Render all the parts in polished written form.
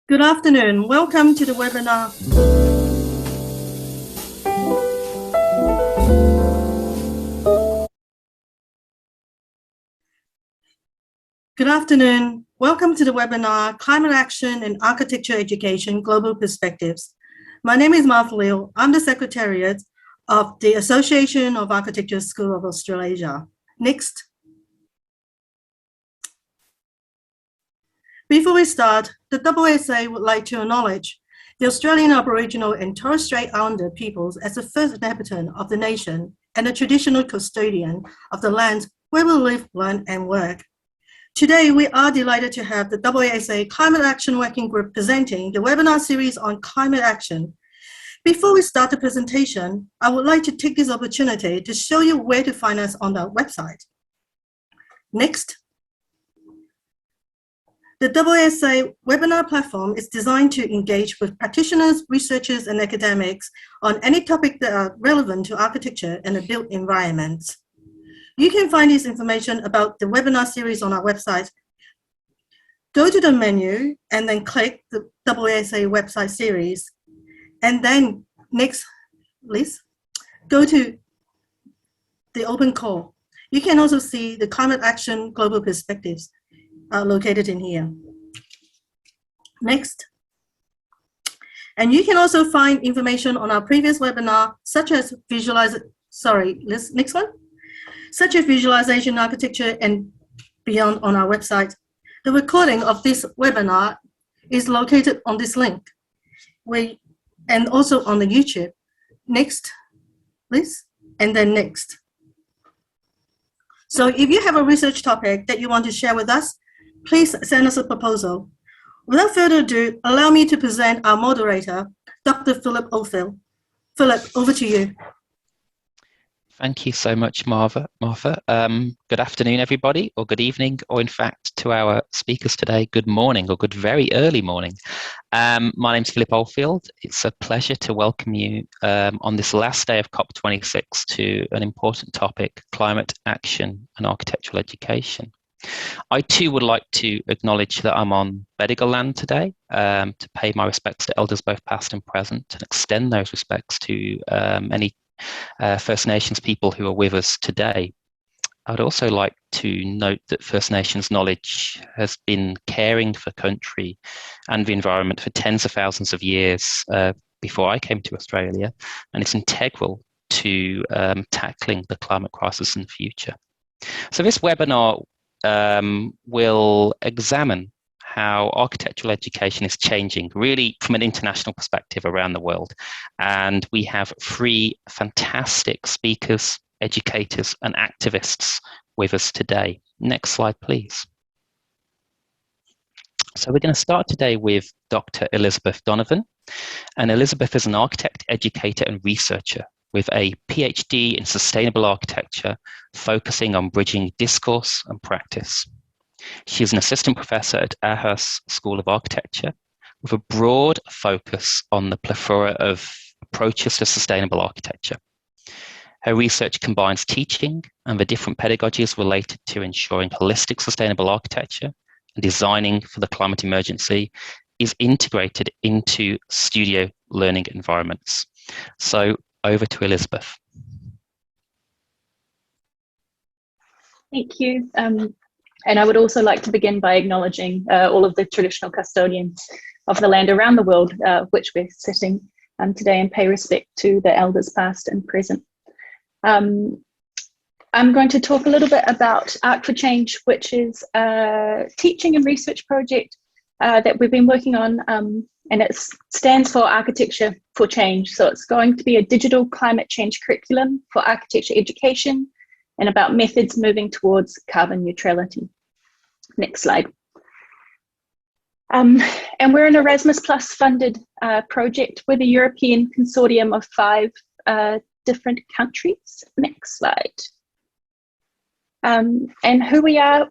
Good afternoon. Welcome to the webinar. Good afternoon. Welcome to the webinar, Climate Action and Architecture Education, Global Perspectives. My name is Martha Liu. I'm the Secretariat of the Association of Architecture School of Australasia. Next. Before we start, the AASA would like to acknowledge the Australian Aboriginal and Torres Strait Islander peoples as the first inhabitant of the nation and the traditional custodian of the land where we live, learn and work. Today, we are delighted to have the AASA Climate Action Working Group presenting the webinar series on climate action. Before we start the presentation, I would like to take this opportunity to show you where to find us on our website. Next. The AASA webinar platform is designed to engage with practitioners, researchers, and academics on any topic that are relevant to architecture and the built environment. You can find this information about the webinar series on our website. Go to the menu and then click the AASA website series. And then next, please, go to the open call. You can also see the Climate Action Global Perspectives located in here. Next. And you can also find information on our previous webinar, such as such as visualization architecture and beyond on our website. The recording of this webinar is located on this link, and also on the YouTube. Next, please, and then next. So if you have a research topic that you want to share with us, please send us a proposal. Without further ado, allow me to present our moderator, Dr. Philip Oldfield. Philip, over to you. Thank you so much, Martha. Good afternoon, everybody, or good evening, or in fact, to our speakers today, good morning, or good very early morning. My name's Philip Oldfield. It's a pleasure to welcome you on this last day of COP26 to an important topic, climate action and architectural education. I too would like to acknowledge that I'm on Bedigal land today, to pay my respects to elders both past and present, and extend those respects to any First Nations people who are with us today. I'd also like to note that First Nations knowledge has been caring for country and the environment for tens of thousands of years before I came to Australia, and it's integral to tackling the climate crisis in the future. So this webinar will examine how architectural education is changing, really from an international perspective around the world. And we have three fantastic speakers, educators, and activists with us today. Next slide, please. So we're going to start today with Dr. Elizabeth Donovan. And Elizabeth is an architect, educator, and researcher with a PhD in sustainable architecture, focusing on bridging discourse and practice. She is an assistant professor at Aarhus School of Architecture with a broad focus on the plethora of approaches to sustainable architecture. Her research combines teaching and the different pedagogies related to ensuring holistic sustainable architecture and designing for the climate emergency is integrated into studio learning environments. So over to Elizabeth. Thank you. And I would also like to begin by acknowledging all of the traditional custodians of the land around the world, which we're sitting today, and pay respect to the elders past and present. I'm going to talk a little bit about Arc for Change, which is a teaching and research project that we've been working on, and it stands for Architecture for Change. So it's going to be a digital climate change curriculum for architecture education and about methods moving towards carbon neutrality. Next slide. And we're an Erasmus Plus funded project with a European consortium of 5 different countries. Next slide. And who we are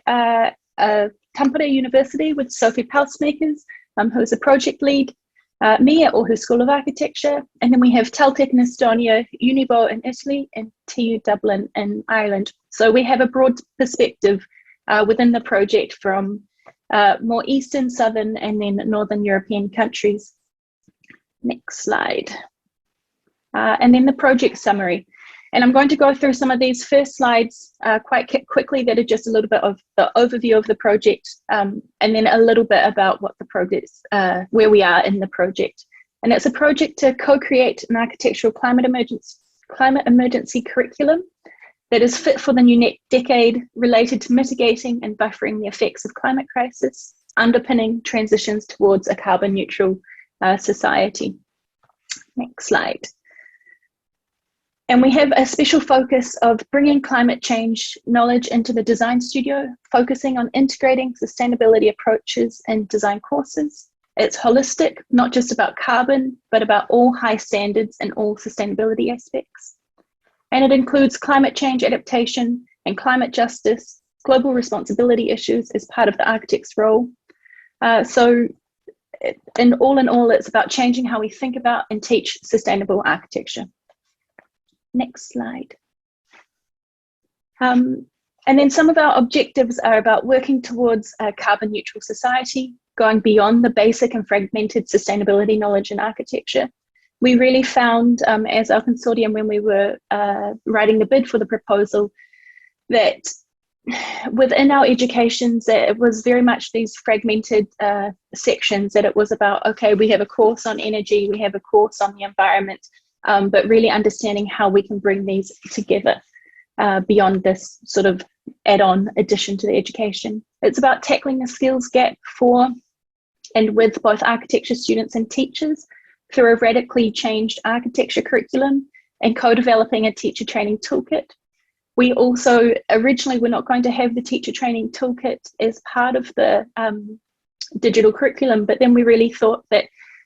a Tampere University with Sophie Palsmakers, who is a project lead, me at Aarhus School of Architecture, and then we have Teltec in Estonia, Unibo in Italy, and TU Dublin in Ireland. So we have a broad perspective within the project, from more Eastern, Southern, and then Northern European countries. Next slide. And then the project summary. And I'm going to go through some of these first slides quite quickly that are just a little bit of the overview of the project, and then a little bit about what the project, where we are in the project. And it's a project to co-create an architectural climate emergency curriculum that is fit for the new decade, related to mitigating and buffering the effects of climate crisis, underpinning transitions towards a carbon neutral society. Next slide. And we have a special focus of bringing climate change knowledge into the design studio, focusing on integrating sustainability approaches in design courses. It's holistic, not just about carbon, but about all high standards and all sustainability aspects. And it includes climate change adaptation and climate justice, global responsibility issues as part of the architect's role. So in all, it's about changing how we think about and teach sustainable architecture. Next slide. And then some of our objectives are about working towards a carbon neutral society, going beyond the basic and fragmented sustainability knowledge in architecture. We really found, as our consortium, when we were writing the bid for the proposal, that within our educations, that it was very much these fragmented sections, that it was about, okay, we have a course on energy, we have a course on the environment, but really understanding how we can bring these together beyond this sort of add-on addition to the education. It's about tackling the skills gap for and with both architecture students and teachers through a radically changed architecture curriculum and co-developing a teacher training toolkit. We also originally were not going to have the teacher training toolkit as part of the digital curriculum, but then we really thought that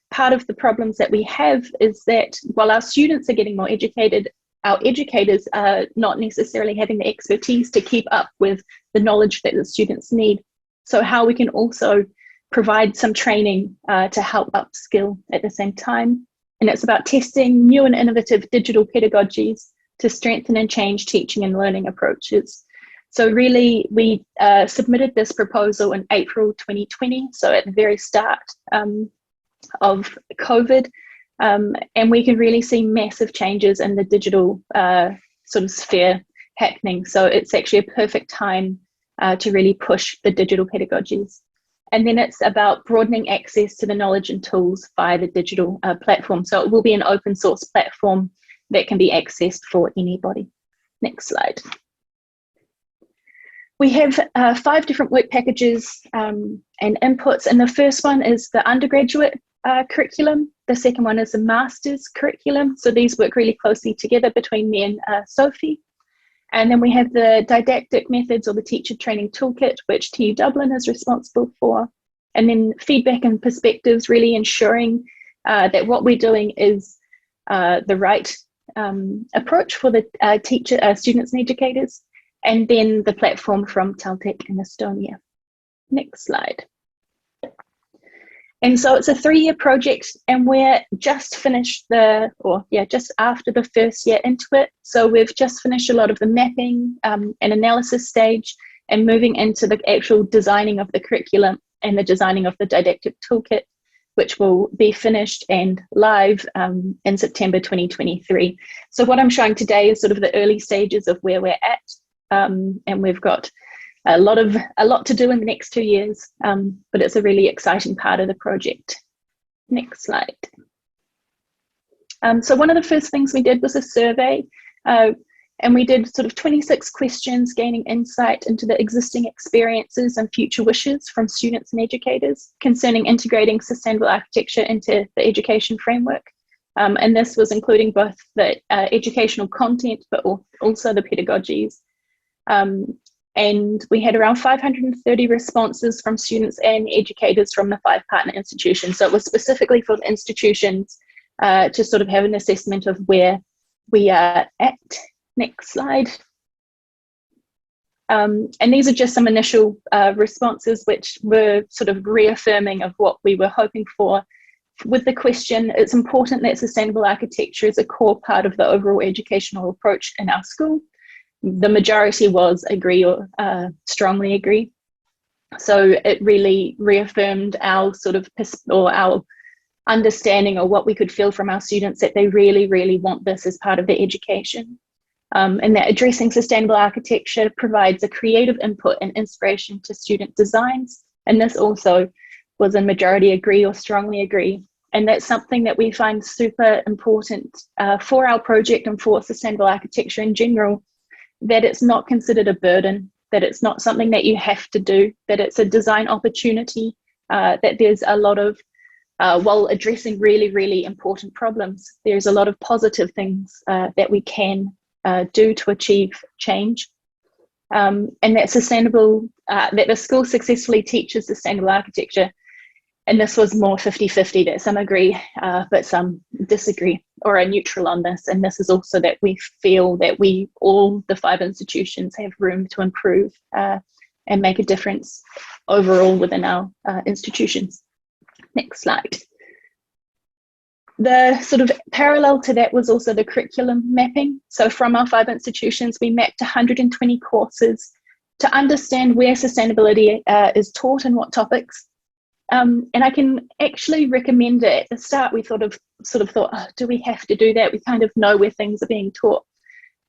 part of the problems that we have is that while our students are getting more educated, our educators are not necessarily having the expertise to keep up with the knowledge that the students need. So how we can also provide some training to help upskill at the same time. And it's about testing new and innovative digital pedagogies to strengthen and change teaching and learning approaches. So really, we submitted this proposal in April 2020, so at the very start of COVID, and we can really see massive changes in the digital sort of sphere happening. So it's actually a perfect time to really push the digital pedagogies. And then it's about broadening access to the knowledge and tools via the digital platform. So it will be an open source platform that can be accessed for anybody. Next slide. We have 5 different work packages and inputs. And the first one is the undergraduate curriculum. The second one is the master's curriculum. So these work really closely together between me and Sophie. And then we have the didactic methods or the teacher training toolkit, which TU Dublin is responsible for. And then feedback and perspectives, really ensuring that what we're doing is the right approach for the students and educators. And then the platform from Taltech in Estonia. Next slide. And so it's a 3-year project, and we're just finished just after the first year into it. So we've just finished a lot of the mapping and analysis stage, and moving into the actual designing of the curriculum and the designing of the didactic toolkit, which will be finished and live in September 2023. So what I'm showing today is sort of the early stages of where we're at, and we've got a lot to do in the next 2 years, but it's a really exciting part of the project. Next slide. So one of the first things we did was a survey, and we did sort of 26 questions, gaining insight into the existing experiences and future wishes from students and educators concerning integrating sustainable architecture into the education framework. And this was including both the educational content, but also the pedagogies. And we had around 530 responses from students and educators from the 5 partner institutions. So it was specifically for the institutions to sort of have an assessment of where we are at. Next slide. And these are just some initial responses, which were sort of reaffirming of what we were hoping for. With the question, it's important that sustainable architecture is a core part of the overall educational approach in our school. The majority was agree or strongly agree. So it really reaffirmed our sort of, or our understanding of what we could feel from our students, that they really, really want this as part of their education. And that addressing sustainable architecture provides a creative input and inspiration to student designs. And this also was a majority agree or strongly agree. And that's something that we find super important for our project and for sustainable architecture in general, that it's not considered a burden, that it's not something that you have to do, that it's a design opportunity, that there's a lot of, while addressing really, really important problems, there's a lot of positive things that we can do to achieve change. And that sustainable, that the school successfully teaches sustainable architecture. And this was more 50-50, that some agree, but some disagree or are neutral on this. And this is also that we feel that we, all the 5 institutions, have room to improve and make a difference overall within our institutions. Next slide. The sort of parallel to that was also the curriculum mapping. So from our 5 institutions, we mapped 120 courses to understand where sustainability is taught and what topics. And I can actually recommend it. At the start, we sort of thought, oh, do we have to do that? We kind of know where things are being taught.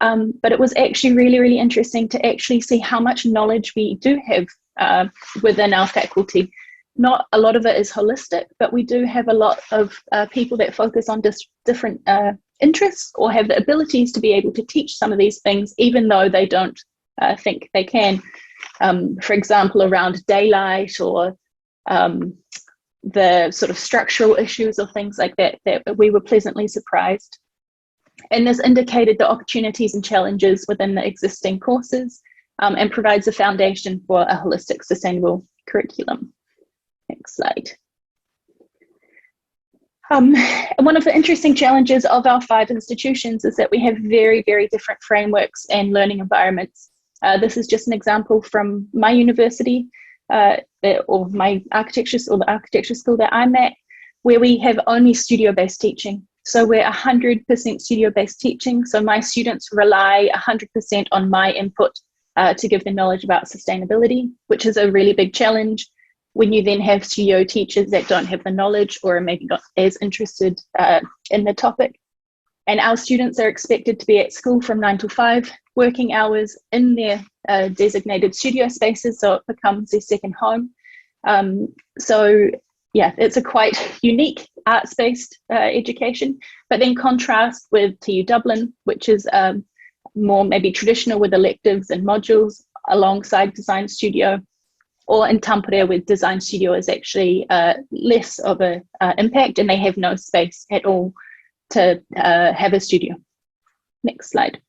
But it was actually really, really interesting to actually see how much knowledge we do have within our faculty. Not a lot of it is holistic, but we do have a lot of people that focus on different interests or have the abilities to be able to teach some of these things, even though they don't think they can. For example, around daylight or the sort of structural issues or things like that, that we were pleasantly surprised. And this indicated the opportunities and challenges within the existing courses and provides a foundation for a holistic, sustainable curriculum. Next slide. And one of the interesting challenges of our 5 institutions is that we have very, very different frameworks and learning environments. This is just an example from my university, or my architecture, or the architecture school that I'm at, where we have only studio-based teaching. So we're 100% studio-based teaching. So my students rely 100% on my input to give them knowledge about sustainability, which is a really big challenge when you then have studio teachers that don't have the knowledge or are maybe not as interested in the topic. And our students are expected to be at school from 9 to 5, working hours in their designated studio spaces, so it becomes their second home. So yeah, it's a quite unique arts-based education, but then contrast with TU Dublin, which is more maybe traditional with electives and modules alongside design studio, or in Tampere with design studio is actually less of an impact, and they have no space at all to have a studio. Next slide.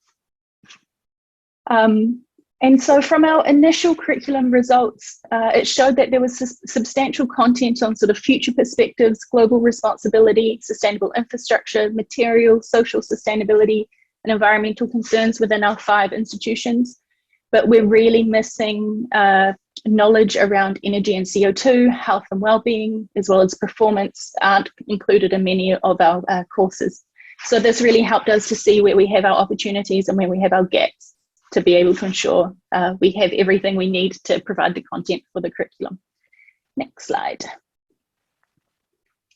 And so from our initial curriculum results, it showed that there was substantial content on sort of future perspectives, global responsibility, sustainable infrastructure, materials, social sustainability, and environmental concerns within our 5 institutions. But we're really missing knowledge around energy and CO2, health and well-being, as well as performance aren't included in many of our courses. So this really helped us to see where we have our opportunities and where we have our gaps, to be able to ensure we have everything we need to provide the content for the curriculum. Next slide.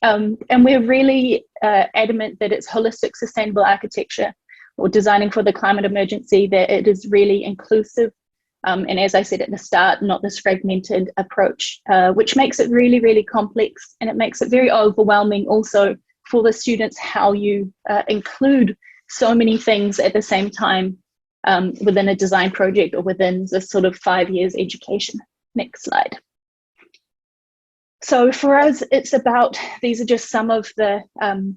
And we're really adamant that it's holistic, sustainable architecture, or designing for the climate emergency, that it is really inclusive. And as I said at the start, not this fragmented approach, which makes it really, really complex, and it makes it very overwhelming also for the students, how you include so many things at the same time within a design project or within this sort of 5 years education. Next slide. So for us, it's about, these are just some of the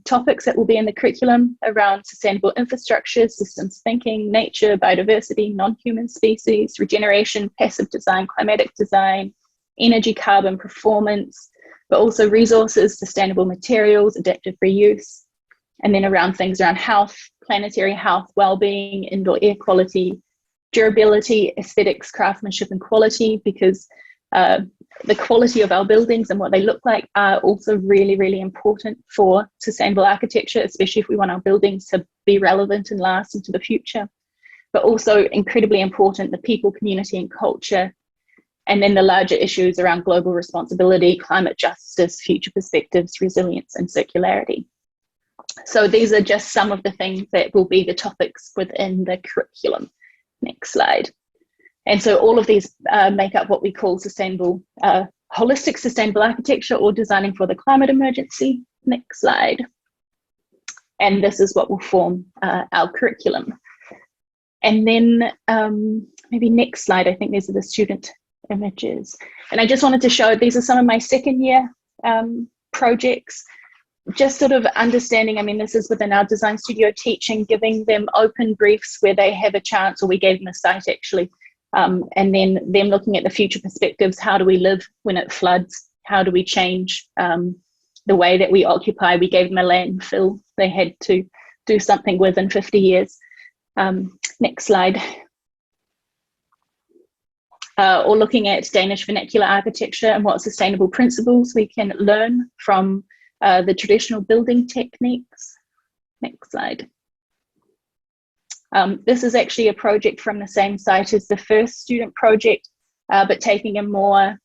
topics that will be in the curriculum around sustainable infrastructure, systems thinking, nature, biodiversity, non-human species, regeneration, passive design, climatic design, energy, carbon, performance, but also resources, sustainable materials, adaptive reuse, and then around things around health, planetary health, well-being, indoor air quality, durability, aesthetics, craftsmanship, and quality, because the quality of our buildings and what they look like are also really, really important for sustainable architecture, especially if we want our buildings to be relevant and last into the future. But also incredibly important, the people, community, and culture, And then the larger issues around global responsibility, climate justice, future perspectives, resilience, and circularity. So these are just some of the things that will be the topics within the curriculum. Next slide. And so all of these make up what we call sustainable, holistic sustainable architecture, or designing for the climate emergency. Next slide. And this is what will form our curriculum. And then maybe next slide, I think these are the student images. And I just wanted to show, these are some of my second year projects, just sort of understanding, I mean, this is within our design studio teaching, giving them open briefs where they have a chance, or we gave them a site actually, and then them looking at the future perspectives. How do we live when it floods? How do we change the way that we occupy? We gave them a landfill they had to do something within 50 years. Next slide. Or looking at Danish vernacular architecture and what sustainable principles we can learn from the traditional building techniques. Next slide. This is actually a project from the same site as the first student project, but taking a more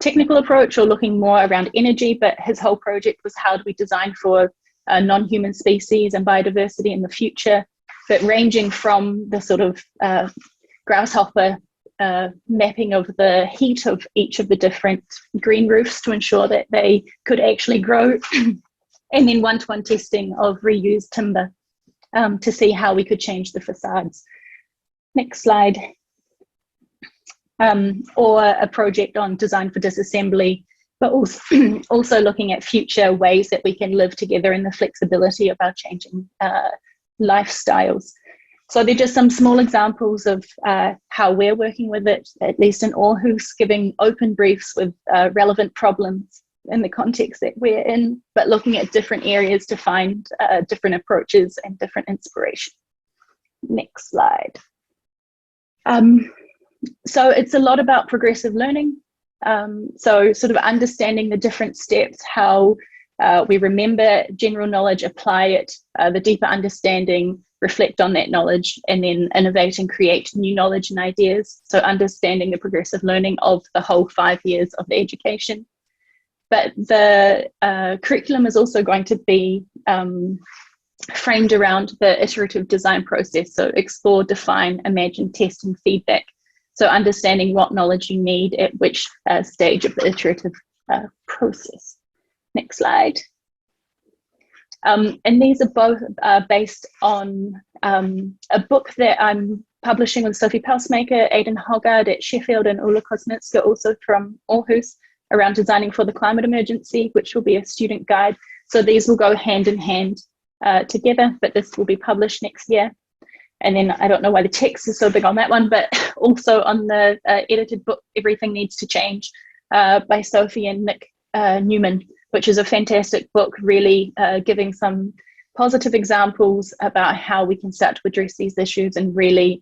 technical approach, or looking more around energy. But his whole project was, how do we design for non-human species and biodiversity in the future, but ranging from the sort of grasshopper mapping of the heat of each of the different green roofs to ensure that they could actually grow, and then one-to-one testing of reused timber to see how we could change the facades. Next slide. Or a project on design for disassembly, but also looking at future ways that we can live together in the flexibility of our changing lifestyles. So they're just some small examples of how we're working with it, at least in Aarhus, giving open briefs with relevant problems in the context that we're in, but looking at different areas to find different approaches and different inspiration. Next slide. So it's a lot about progressive learning. So sort of understanding the different steps, how we remember general knowledge, apply it, the deeper understanding, reflect on that knowledge, and then innovate and create new knowledge and ideas. So understanding the progressive learning of the whole 5 years of the education. But the curriculum is also going to be framed around the iterative design process. So explore, define, imagine, test, and feedback. So understanding what knowledge you need at which stage of the iterative process. Next slide. And these are both based on a book that I'm publishing with Sophie Pausmaker, Aidan Hoggard at Sheffield, and Ulla Kosmitska, also from Aarhus, around designing for the climate emergency, which will be a student guide. So these will go hand in hand together, but this will be published next year. And then I don't know why the text is so big on that one, but also on the edited book, Everything Needs to Change, by Sophie and Nick Newman, which is a fantastic book, really giving some positive examples about how we can start to address these issues, and really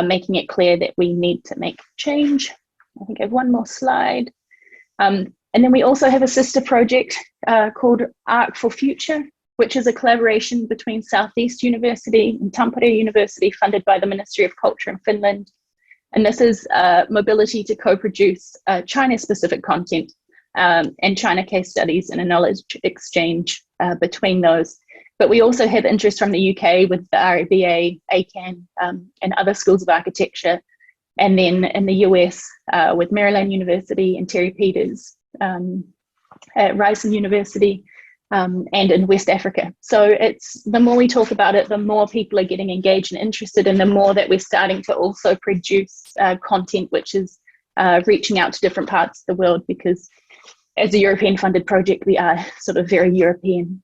making it clear that we need to make change. I think I have one more slide. And then we also have a sister project called Arc for Future, which is a collaboration between Southeast University and Tampere University, funded by the Ministry of Culture in Finland. And this is mobility to co-produce China-specific content and China case studies, and a knowledge exchange between those. But we also have interest from the UK with the RABA, ACAN, and other schools of architecture. And then in the US with Maryland University and Terry Peters at Ryerson University, and in West Africa. So it's, the more we talk about it, the more people are getting engaged and interested, and the more that we're starting to also produce content which is reaching out to different parts of the world, because as a European funded project, we are sort of very European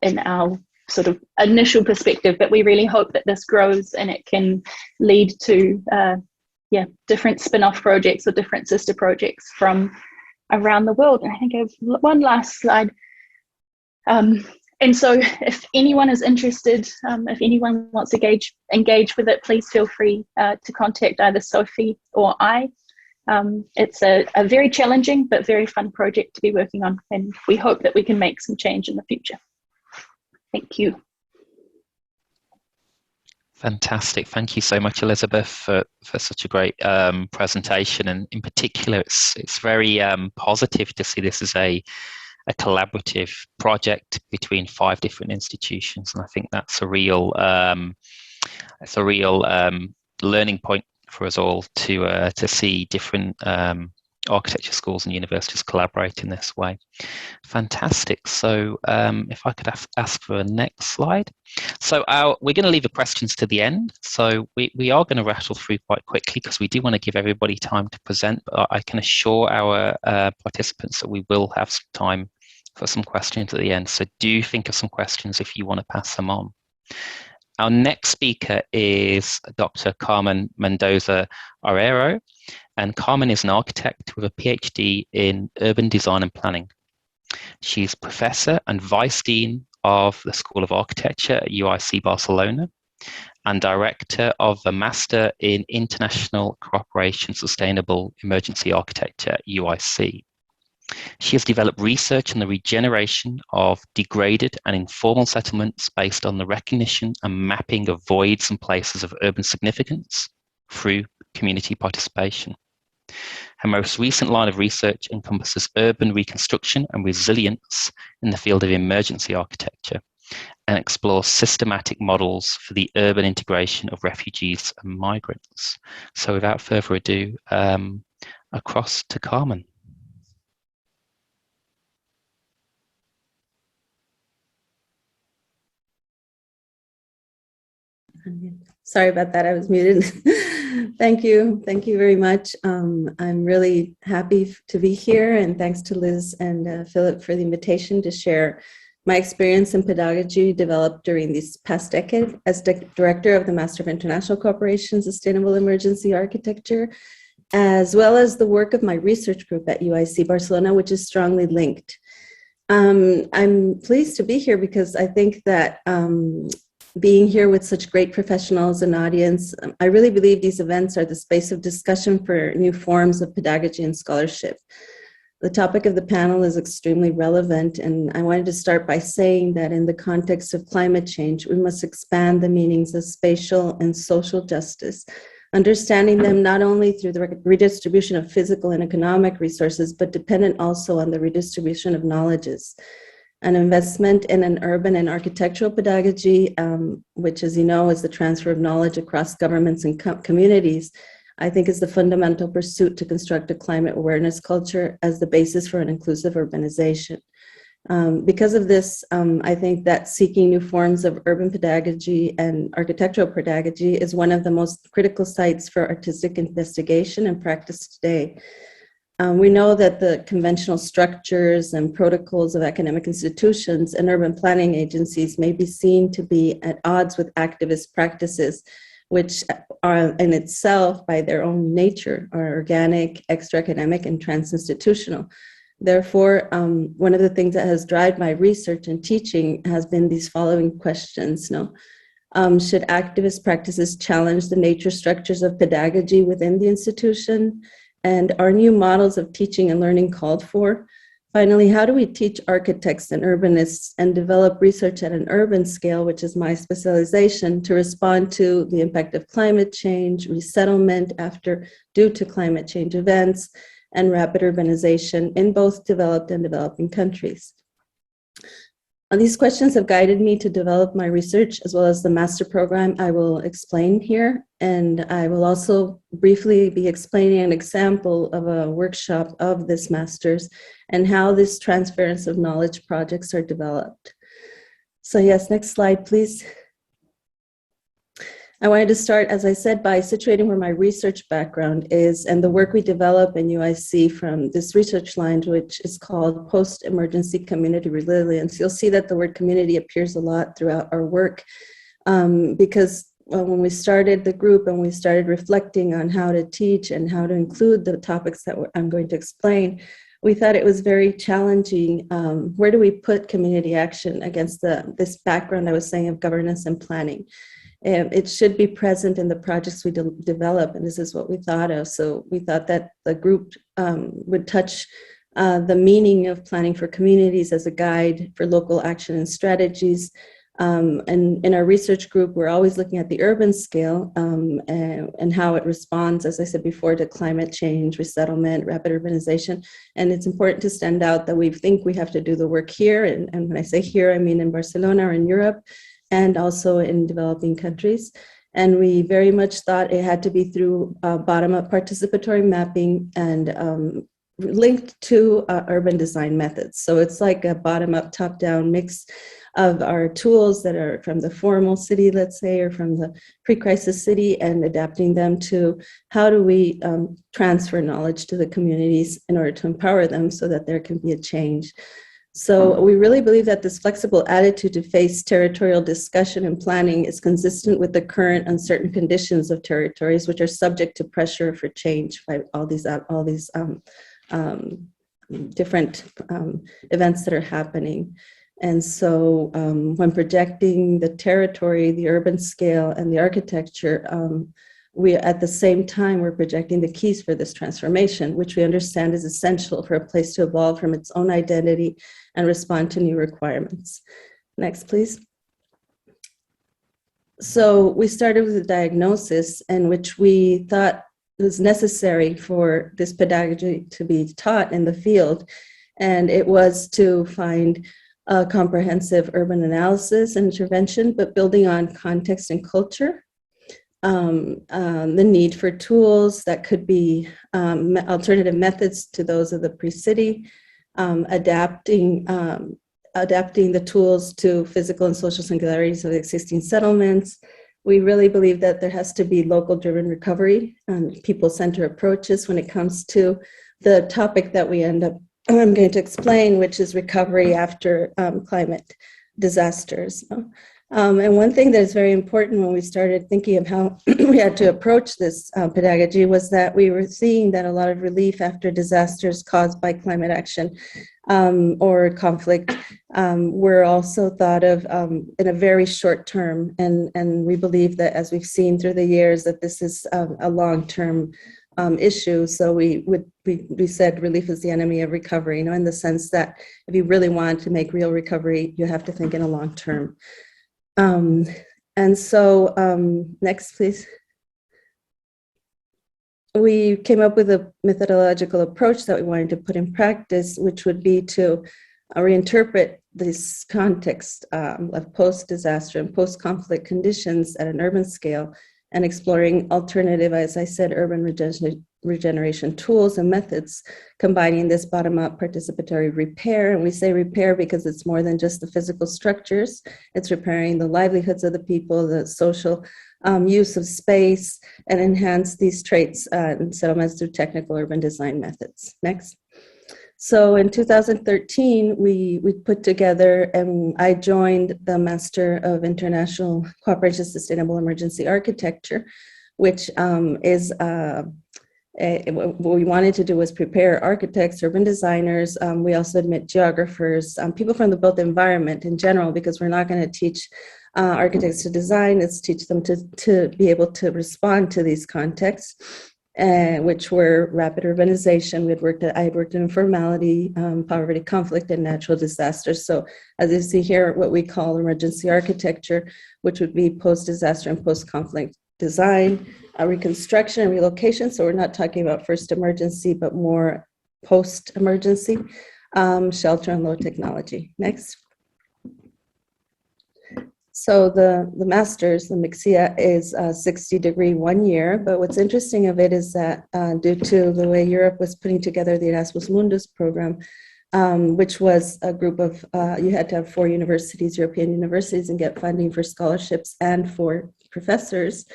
in our sort of initial perspective, but we really hope that this grows and it can lead to different spin-off projects or different sister projects from around the world. And I think I have one last slide. And so if anyone is interested, if anyone wants to engage with it, please feel free to contact either Sophie or I. It's a very challenging but very fun project to be working on, and we hope that we can make some change in the future. Thank you. Fantastic. Thank you so much, Elizabeth, for such a great presentation. And in particular, it's very positive to see this as a collaborative project between 5 different institutions. And I think that's a real learning point for us all to see different architecture schools and universities collaborate in this way. Fantastic. So if I could ask for a next slide. So we're going to leave the questions to the end. So we are going to rattle through quite quickly because we do want to give everybody time to present. But I can assure our participants that we will have some time for some questions at the end. So do think of some questions if you want to pass them on. Our next speaker is Dr. Carmen Mendoza Arroyo, and Carmen is an architect with a PhD in urban design and planning. She's professor and vice dean of the School of Architecture at UIC Barcelona and director of the Master in International Cooperation Sustainable Emergency Architecture at UIC. She has developed research on the regeneration of degraded and informal settlements based on the recognition and mapping of voids and places of urban significance through community participation. Her most recent line of research encompasses urban reconstruction and resilience in the field of emergency architecture and explores systematic models for the urban integration of refugees and migrants. So without further ado, across to Carmen. Sorry about that, I was muted. Thank you very much. I'm really happy to be here, and thanks to Liz and Philip for the invitation to share my experience in pedagogy developed during this past decade as director of the Master of International Cooperation Sustainable Emergency Architecture, as well as the work of my research group at UIC Barcelona, which is strongly linked. I'm pleased to be here because I think that being here with such great professionals and audience, I really believe these events are the space of discussion for new forms of pedagogy and scholarship. The topic of the panel is extremely relevant, and I wanted to start by saying that in the context of climate change, we must expand the meanings of spatial and social justice, understanding them not only through the redistribution of physical and economic resources, but dependent also on the redistribution of knowledges. An investment in an urban and architectural pedagogy, which, as you know, is the transfer of knowledge across governments and communities, I think is the fundamental pursuit to construct a climate awareness culture as the basis for an inclusive urbanization. Because of this, I think that seeking new forms of urban pedagogy and architectural pedagogy is one of the most critical sites for artistic investigation and practice today. We know that the conventional structures and protocols of academic institutions and urban planning agencies may be seen to be at odds with activist practices, which are in itself, by their own nature, are organic, extra-academic, and trans-institutional. Therefore, one of the things that has driven my research and teaching has been these following questions. Should activist practices challenge the nature structures of pedagogy within the institution? And are new models of teaching and learning called for? Finally, how do we teach architects and urbanists and develop research at an urban scale, which is my specialization, to respond to the impact of climate change, resettlement due to climate change events, and rapid urbanization in both developed and developing countries? These questions have guided me to develop my research as well as the master program I will explain here. And I will also briefly be explaining an example of a workshop of this master's and how this transference of knowledge projects are developed. So yes, next slide, please. I wanted to start, as I said, by situating where my research background is and the work we develop in UIC from this research line, which is called Post-Emergency Community Resilience. You'll see that the word community appears a lot throughout our work because when we started the group and we started reflecting on how to teach and how to include the topics that I'm going to explain, we thought it was very challenging. Where do we put community action against this background I was saying of governance and planning? It should be present in the projects we develop, and this is what we thought of. So we thought that the group would touch the meaning of planning for communities as a guide for local action and strategies, And in our research group, we're always looking at the urban scale and how it responds, as I said before, to climate change, resettlement, rapid urbanization. And it's important to stand out that we think we have to do the work here. And when I say here, I mean in Barcelona or in Europe, and also in developing countries. And we very much thought it had to be through bottom-up participatory mapping and linked to urban design methods. So it's like a bottom-up, top-down mix of our tools that are from the formal city, let's say, or from the pre-crisis city, and adapting them to how do we transfer knowledge to the communities in order to empower them so that there can be a change. So we really believe that this flexible attitude to face territorial discussion and planning is consistent with the current uncertain conditions of territories, which are subject to pressure for change by all these different events that are happening. And so when projecting the territory, the urban scale, and the architecture, we at the same time, we're projecting the keys for this transformation, which we understand is essential for a place to evolve from its own identity and respond to new requirements. Next, please. So we started with a diagnosis in which we thought it was necessary for this pedagogy to be taught in the field. And it was to find a comprehensive urban analysis and intervention, but building on context and culture. The need for tools that could be alternative methods to those of the pre-city, adapting the tools to physical and social singularities of existing settlements. We really believe that there has to be local-driven recovery and people-centered approaches when it comes to the topic that I'm going to explain, which is recovery after climate disasters. And one thing that is very important when we started thinking of how we had to approach this pedagogy was that we were seeing that a lot of relief after disasters caused by climate action or conflict were also thought of in a very short term. And we believe that, as we've seen through the years, that this is a long-term issue. So we said relief is the enemy of recovery, in the sense that if you really want to make real recovery, you have to think in a long term. And so next, please. We came up with a methodological approach that we wanted to put in practice, which would be to reinterpret this context of post-disaster and post-conflict conditions at an urban scale, and exploring alternative, as I said, urban regeneration tools and methods, combining this bottom-up participatory repair. And we say repair because it's more than just the physical structures. It's repairing the livelihoods of the people, the social use of space, and enhance these traits and settlements through technical urban design methods. Next. So in 2013, we put together, and I joined the Master of International Cooperation Sustainable Emergency Architecture, which is what we wanted to do was prepare architects, urban designers. We also admit geographers, people from the built environment in general, because we're not going to teach architects to design, it's teach them to be able to respond to these contexts. Which were rapid urbanization. I had worked in informality, poverty, conflict, and natural disasters. So as you see here, what we call emergency architecture, which would be post-disaster and post-conflict design, reconstruction and relocation. So we're not talking about first emergency, but more post-emergency, shelter and low technology. Next. So the master's, the McAulay, is 60-degree 1 year. But what's interesting of it is that due to the way Europe was putting together the Erasmus Mundus program, which was a group of, you had to have 4 universities, European universities, and get funding for scholarships and for professors.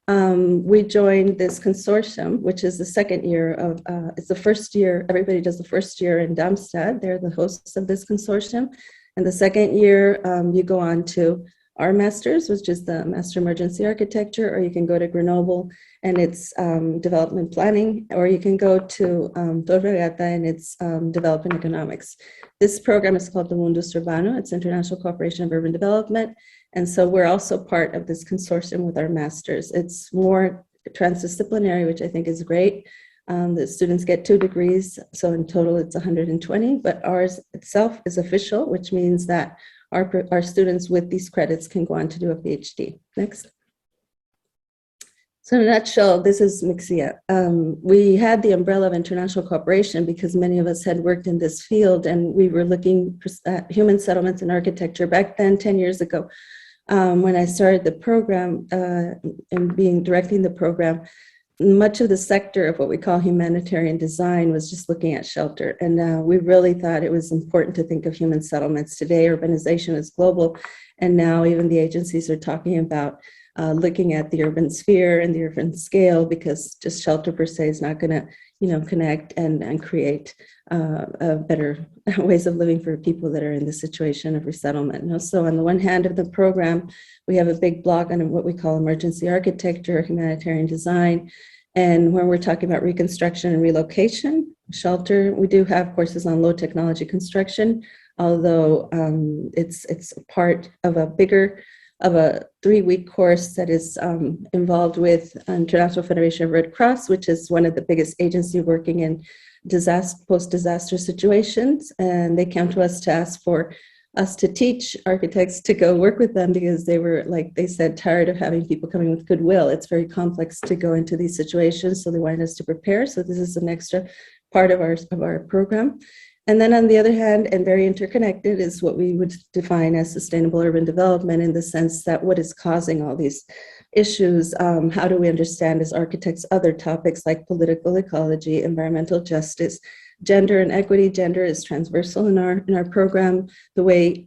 We joined this consortium, which is the second year of, it's the first year, everybody does the first year in Darmstadt. They're the hosts of this consortium. And the second year, you go on to our master's, which is the Master Emergency Architecture, or you can go to Grenoble and it's development planning, or you can go to Torregata and it's development economics. This program is called the Mundus Urbano. It's International Cooperation of Urban Development. And so we're also part of this consortium with our masters. It's more transdisciplinary, which I think is great. The students get 2 degrees, so in total it's 120, but ours itself is official, which means that our students with these credits can go on to do a PhD. Next. So in a nutshell, this is McAulay. We had the umbrella of international cooperation because many of us had worked in this field, and we were looking at human settlements and architecture back then, 10 years ago. When I started the program and directing the program, much of the sector of what we call humanitarian design was just looking at shelter. And we really thought it was important to think of human settlements. Today, urbanization is global, and now even the agencies are talking about looking at the urban sphere and the urban scale, because just shelter per se is not going to, connect and create better ways of living for people that are in the situation of resettlement. So on the one hand of the program, we have a big block on what we call emergency architecture, humanitarian design. And when we're talking about reconstruction and relocation, shelter, we do have courses on low technology construction, although it's part of a 3-week course that is involved with International Federation of Red Cross, which is one of the biggest agencies working in post-disaster situations. And they came to us to ask for us to teach architects to go work with them because they were, like they said, tired of having people coming with goodwill. It's very complex to go into these situations, so they wanted us to prepare. So this is an extra part of our program. And then on the other hand, and very interconnected, is what we would define as sustainable urban development, in the sense that what is causing all these issues, how do we understand as architects other topics like political ecology, environmental justice, gender and equity. Gender is transversal in our program. The way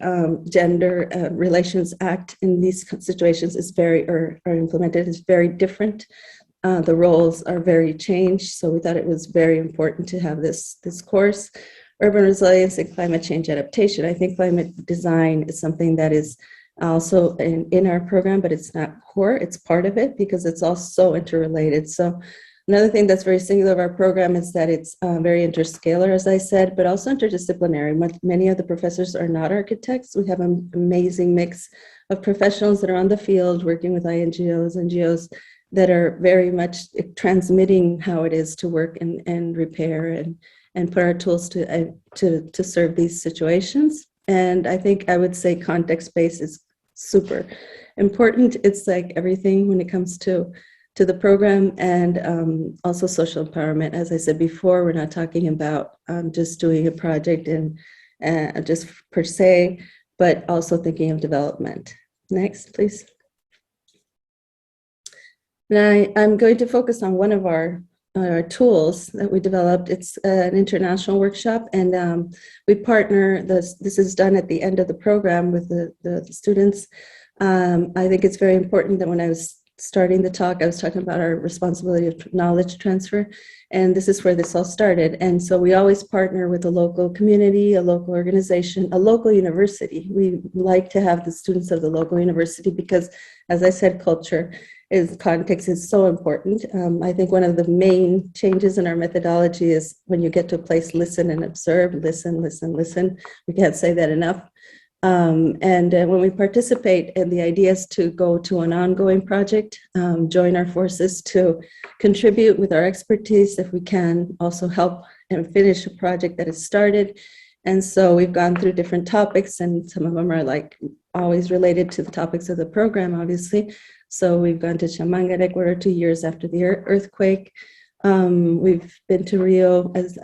gender relations act in these situations is are implemented is very different. The roles are very changed, so we thought it was very important to have this course. Urban resilience and climate change adaptation. I think climate design is something that is also in our program, but it's not core, it's part of it because it's all so interrelated. So another thing that's very singular of our program is that it's very interscalar, as I said, but also interdisciplinary. Many of the professors are not architects. We have an amazing mix of professionals that are on the field working with NGOs that are very much transmitting how it is to work and repair and put our tools to serve these situations. And I think I would say context-based is super important. It's like everything when it comes to the program, and also social empowerment. As I said before, we're not talking about just doing a project and just per se, but also thinking of development. Next, please. Now I'm going to focus on one of our tools that we developed. It's an international workshop, and we partner. This is done at the end of the program with the students. I think it's very important that when I was starting the talk, I was talking about our responsibility of knowledge transfer, and this is where this all started. And so we always partner with a local community, a local organization, a local university. We like to have the students of the local university because, as I said, context is so important. I think one of the main changes in our methodology is when you get to a place, listen and observe, listen. We can't say that enough. And when we participate, and the idea is to go to an ongoing project, join our forces to contribute with our expertise if we can, also help and finish a project that is started. And so we've gone through different topics, and some of them are like always related to the topics of the program, obviously. So we've gone to Chamanga in Ecuador 2 years after the earthquake. We've been to Rio as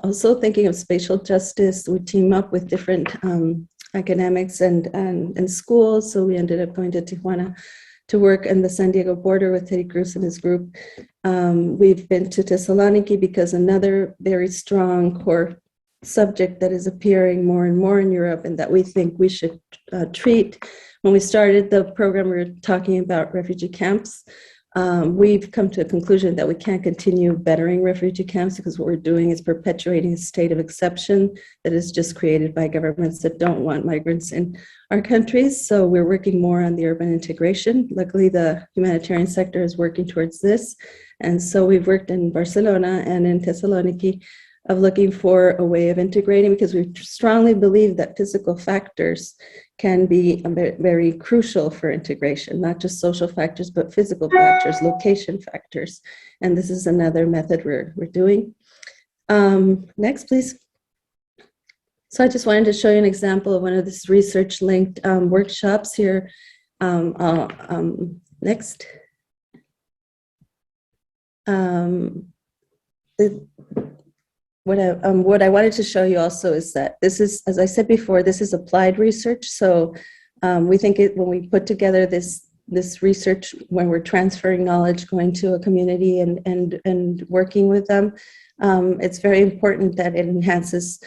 also thinking of spatial justice. We team up with different academics and schools. So we ended up going to Tijuana to work in the San Diego border with Teddy Cruz and his group. We've been to Thessaloniki because another very strong core subject that is appearing more and more in Europe and that we think we should treat. When we started the program, we were talking about refugee camps. We've come to a conclusion that we can't continue bettering refugee camps because what we're doing is perpetuating a state of exception that is just created by governments that don't want migrants in our countries. So we're working more on the urban integration. Luckily, the humanitarian sector is working towards this. And so we've worked in Barcelona and in Thessaloniki of looking for a way of integrating, because we strongly believe that physical factors can be very crucial for integration, not just social factors, but physical factors, location factors. And this is another method we're doing. Next, please. So I just wanted to show you an example of one of this research-linked workshops here. Next. What I wanted to show you also is that this is, as I said before, this is applied research. So we think when we put together this research, when we're transferring knowledge, going to a community and working with them, it's very important that it enhances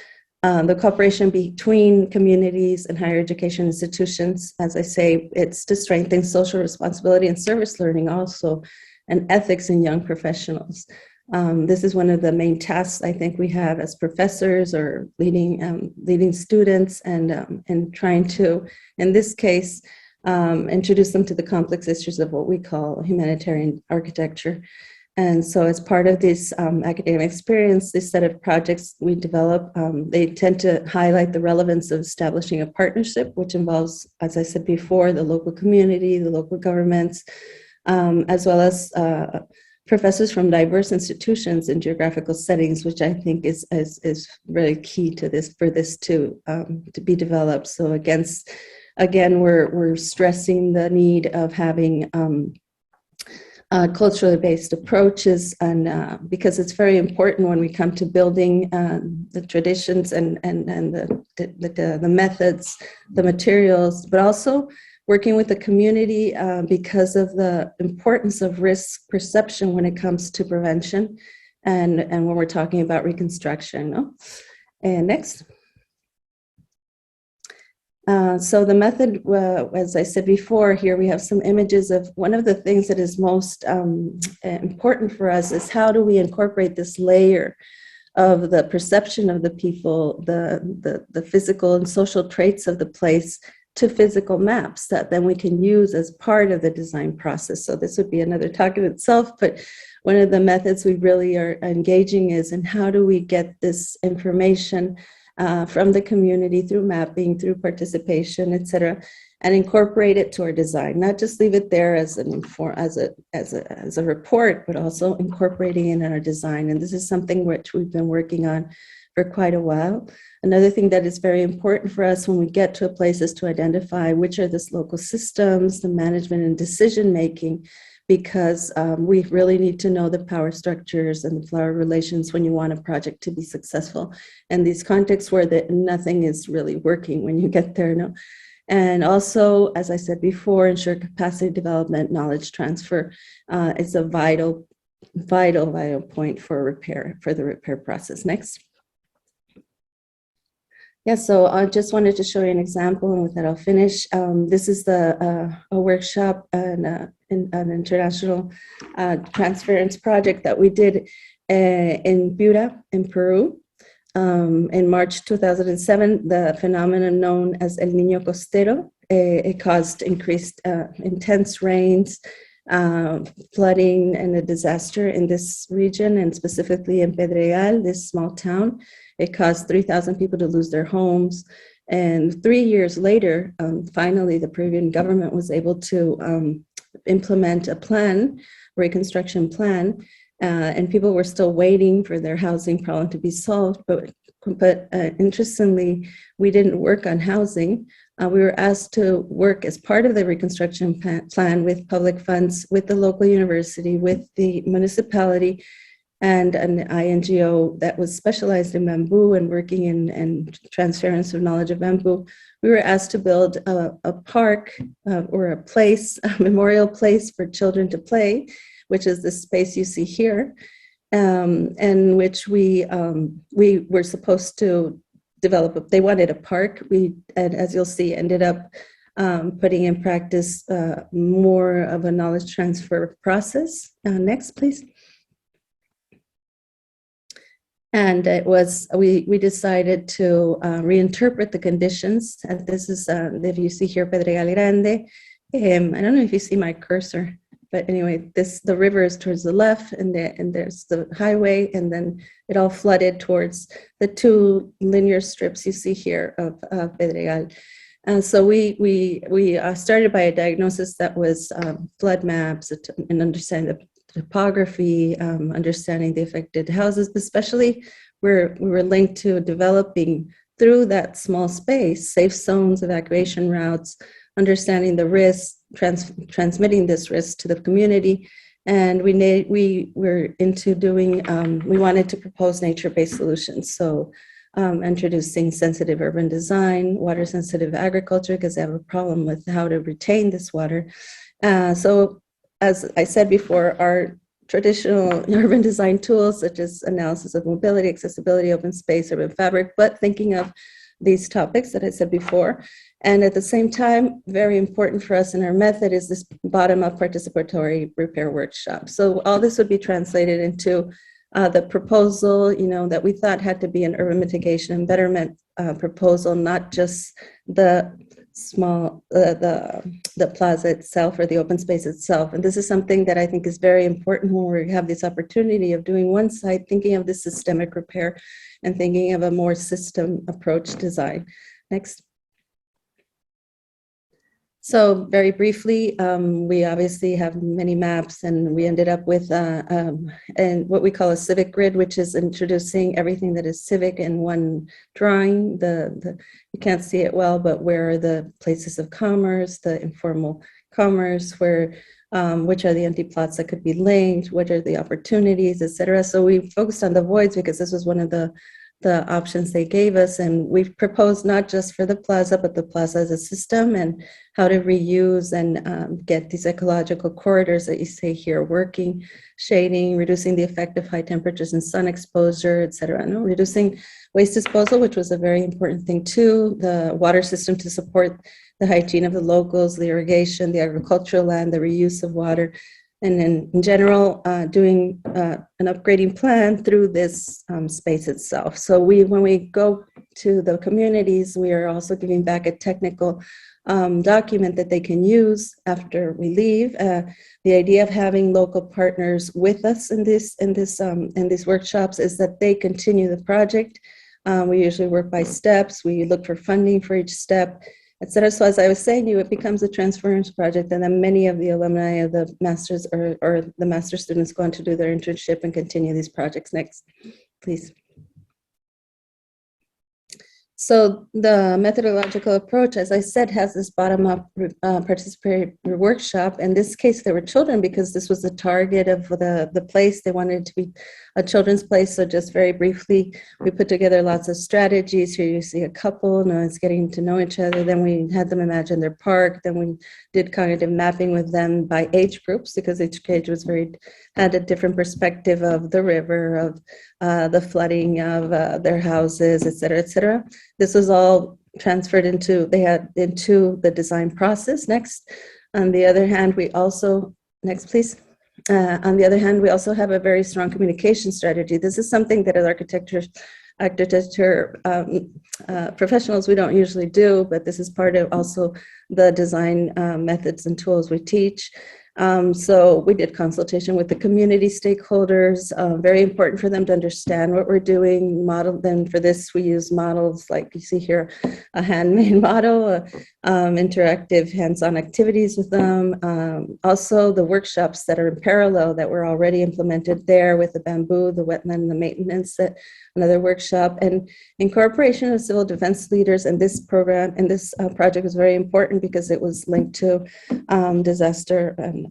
the cooperation between communities and higher education institutions. As I say, it's to strengthen social responsibility and service learning also, and ethics in young professionals. This is one of the main tasks I think we have as professors or leading students, and trying to, in this case, introduce them to the complex issues of what we call humanitarian architecture. And so as part of this academic experience, this set of projects we develop, they tend to highlight the relevance of establishing a partnership, which involves, as I said before, the local community, the local governments, as well as professors from diverse institutions in geographical settings, which I think is really key to this, for this to be developed. So again, we're stressing the need of having culturally based approaches, and because it's very important when we come to building the traditions and the methods, the materials, but also working with the community because of the importance of risk perception when it comes to prevention and when we're talking about reconstruction. No? And next. So the method, as I said before, here we have some images of one of the things that is most important for us is how do we incorporate this layer of the perception of the people, the physical and social traits of the place to physical maps that then we can use as part of the design process. So this would be another talk in itself, but one of the methods we really are engaging is in how do we get this information from the community through mapping, through participation, et cetera, and incorporate it to our design. Not just leave it there as a report, but also incorporating it in our design. And this is something which we've been working on for quite a while. Another thing that is very important for us when we get to a place is to identify which are the local systems, the management and decision making, because we really need to know the power structures and the power relations when you want a project to be successful. And these contexts where nothing is really working when you get there. No? And also, as I said before, ensure capacity development, knowledge transfer is a vital point for the repair process. Next. Yeah, so I just wanted to show you an example, and with that I'll finish. This is a workshop and an international transference project that we did in Piura, in Peru. In March 2007, the phenomenon known as El Niño Costero, it caused increased intense rains, flooding, and a disaster in this region, and specifically in Pedregal, this small town. It caused 3,000 people to lose their homes. And 3 years later, finally, the Peruvian government was able to implement a reconstruction plan, and people were still waiting for their housing problem to be solved. But interestingly, we didn't work on housing. We were asked to work as part of the reconstruction plan with public funds, with the local university, with the municipality, and an INGO that was specialized in bamboo and working in transference of knowledge of bamboo. We were asked to build a park or a place, a memorial place for children to play, which is the space you see here, and which we were supposed to develop. They wanted a park. We, and as you'll see, ended up putting in practice more of a knowledge transfer process. Next, please. And it was, we decided to reinterpret the conditions. And this is, if you see here, Pedregal Grande. I don't know if you see my cursor, but anyway, the river is towards the left, and there's the highway, and then it all flooded towards the two linear strips you see here of Pedregal. And so we started by a diagnosis that was flood maps and understanding the topography, understanding the affected houses, but especially we were linked to developing through that small space, safe zones, evacuation routes, understanding the risk, transmitting this risk to the community. And we were into doing, we wanted to propose nature-based solutions. So introducing sensitive urban design, water-sensitive agriculture, because they have a problem with how to retain this water. So as I said before, our traditional urban design tools, such as analysis of mobility, accessibility, open space, urban fabric, but thinking of these topics that I said before. And at the same time, very important for us in our method is this bottom-up participatory repair workshop. So all this would be translated into the proposal, that we thought had to be an urban mitigation and betterment proposal, not just the small, the plaza itself or the open space itself. And this is something that I think is very important when we have this opportunity of doing one side, thinking of the systemic repair and thinking of a more system approach design. Next. So very briefly, we obviously have many maps, and we ended up with and what we call a civic grid, which is introducing everything that is civic in one drawing. You can't see it well, but where are the places of commerce, the informal commerce, where which are the empty plots that could be linked, what are the opportunities, et cetera. So we focused on the voids because this was one of the options they gave us, and we've proposed not just for the plaza, but the plaza as a system, and how to reuse and get these ecological corridors that you see here working, shading, reducing the effect of high temperatures and sun exposure, et cetera. No, reducing waste disposal, which was a very important thing too, the water system to support the hygiene of the locals, the irrigation, the agricultural land, the reuse of water, and then in general, doing an upgrading plan through this space itself. So when we go to the communities, we are also giving back a technical document that they can use after we leave. The idea of having local partners with us in these workshops is that they continue the project. We usually work by steps. We look for funding for each step, etc. So as I was saying to you, it becomes a transference project, and then many of the alumni of the masters or the master students go on to do their internship and continue these projects. Next, please. So the methodological approach, as I said, has this bottom-up participatory workshop. In this case, there were children because this was the target of the place. They wanted it to be a children's place. So just very briefly, we put together lots of strategies. Here you see a couple, no one's getting to know each other. Then we had them imagine their park. Then we did cognitive mapping with them by age groups, because each age had a different perspective of the river, of the flooding of their houses, et cetera, et cetera. This was all transferred into the design process. Next. On the other hand, we also, next please. On the other hand, we also have a very strong communication strategy. This is something that as architecture professionals we don't usually do, but this is part of also the design methods and tools we teach. So we did consultation with the community stakeholders, very important for them to understand what we're doing. Then for this, we use models like you see here, a handmade model, interactive hands-on activities with them. Also the workshops that are in parallel that were already implemented there with the bamboo, the wetland, the maintenance, another workshop, and incorporation of civil defense leaders. And this program and this project was very important because it was linked to disaster and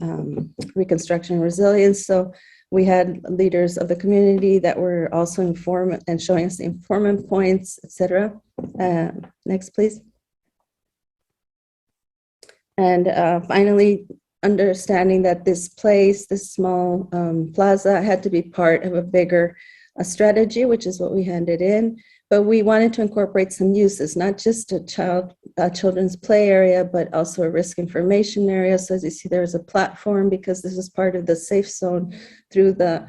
reconstruction and resilience. So we had leaders of the community that were also informed and showing us the informant points, etc. Next, please. And finally, understanding that this place, this small plaza, had to be part of a bigger strategy, which is what we handed in. But we wanted to incorporate some uses, not just a children's play area, but also a risk information area. So as you see, there is a platform because this is part of the safe zone through the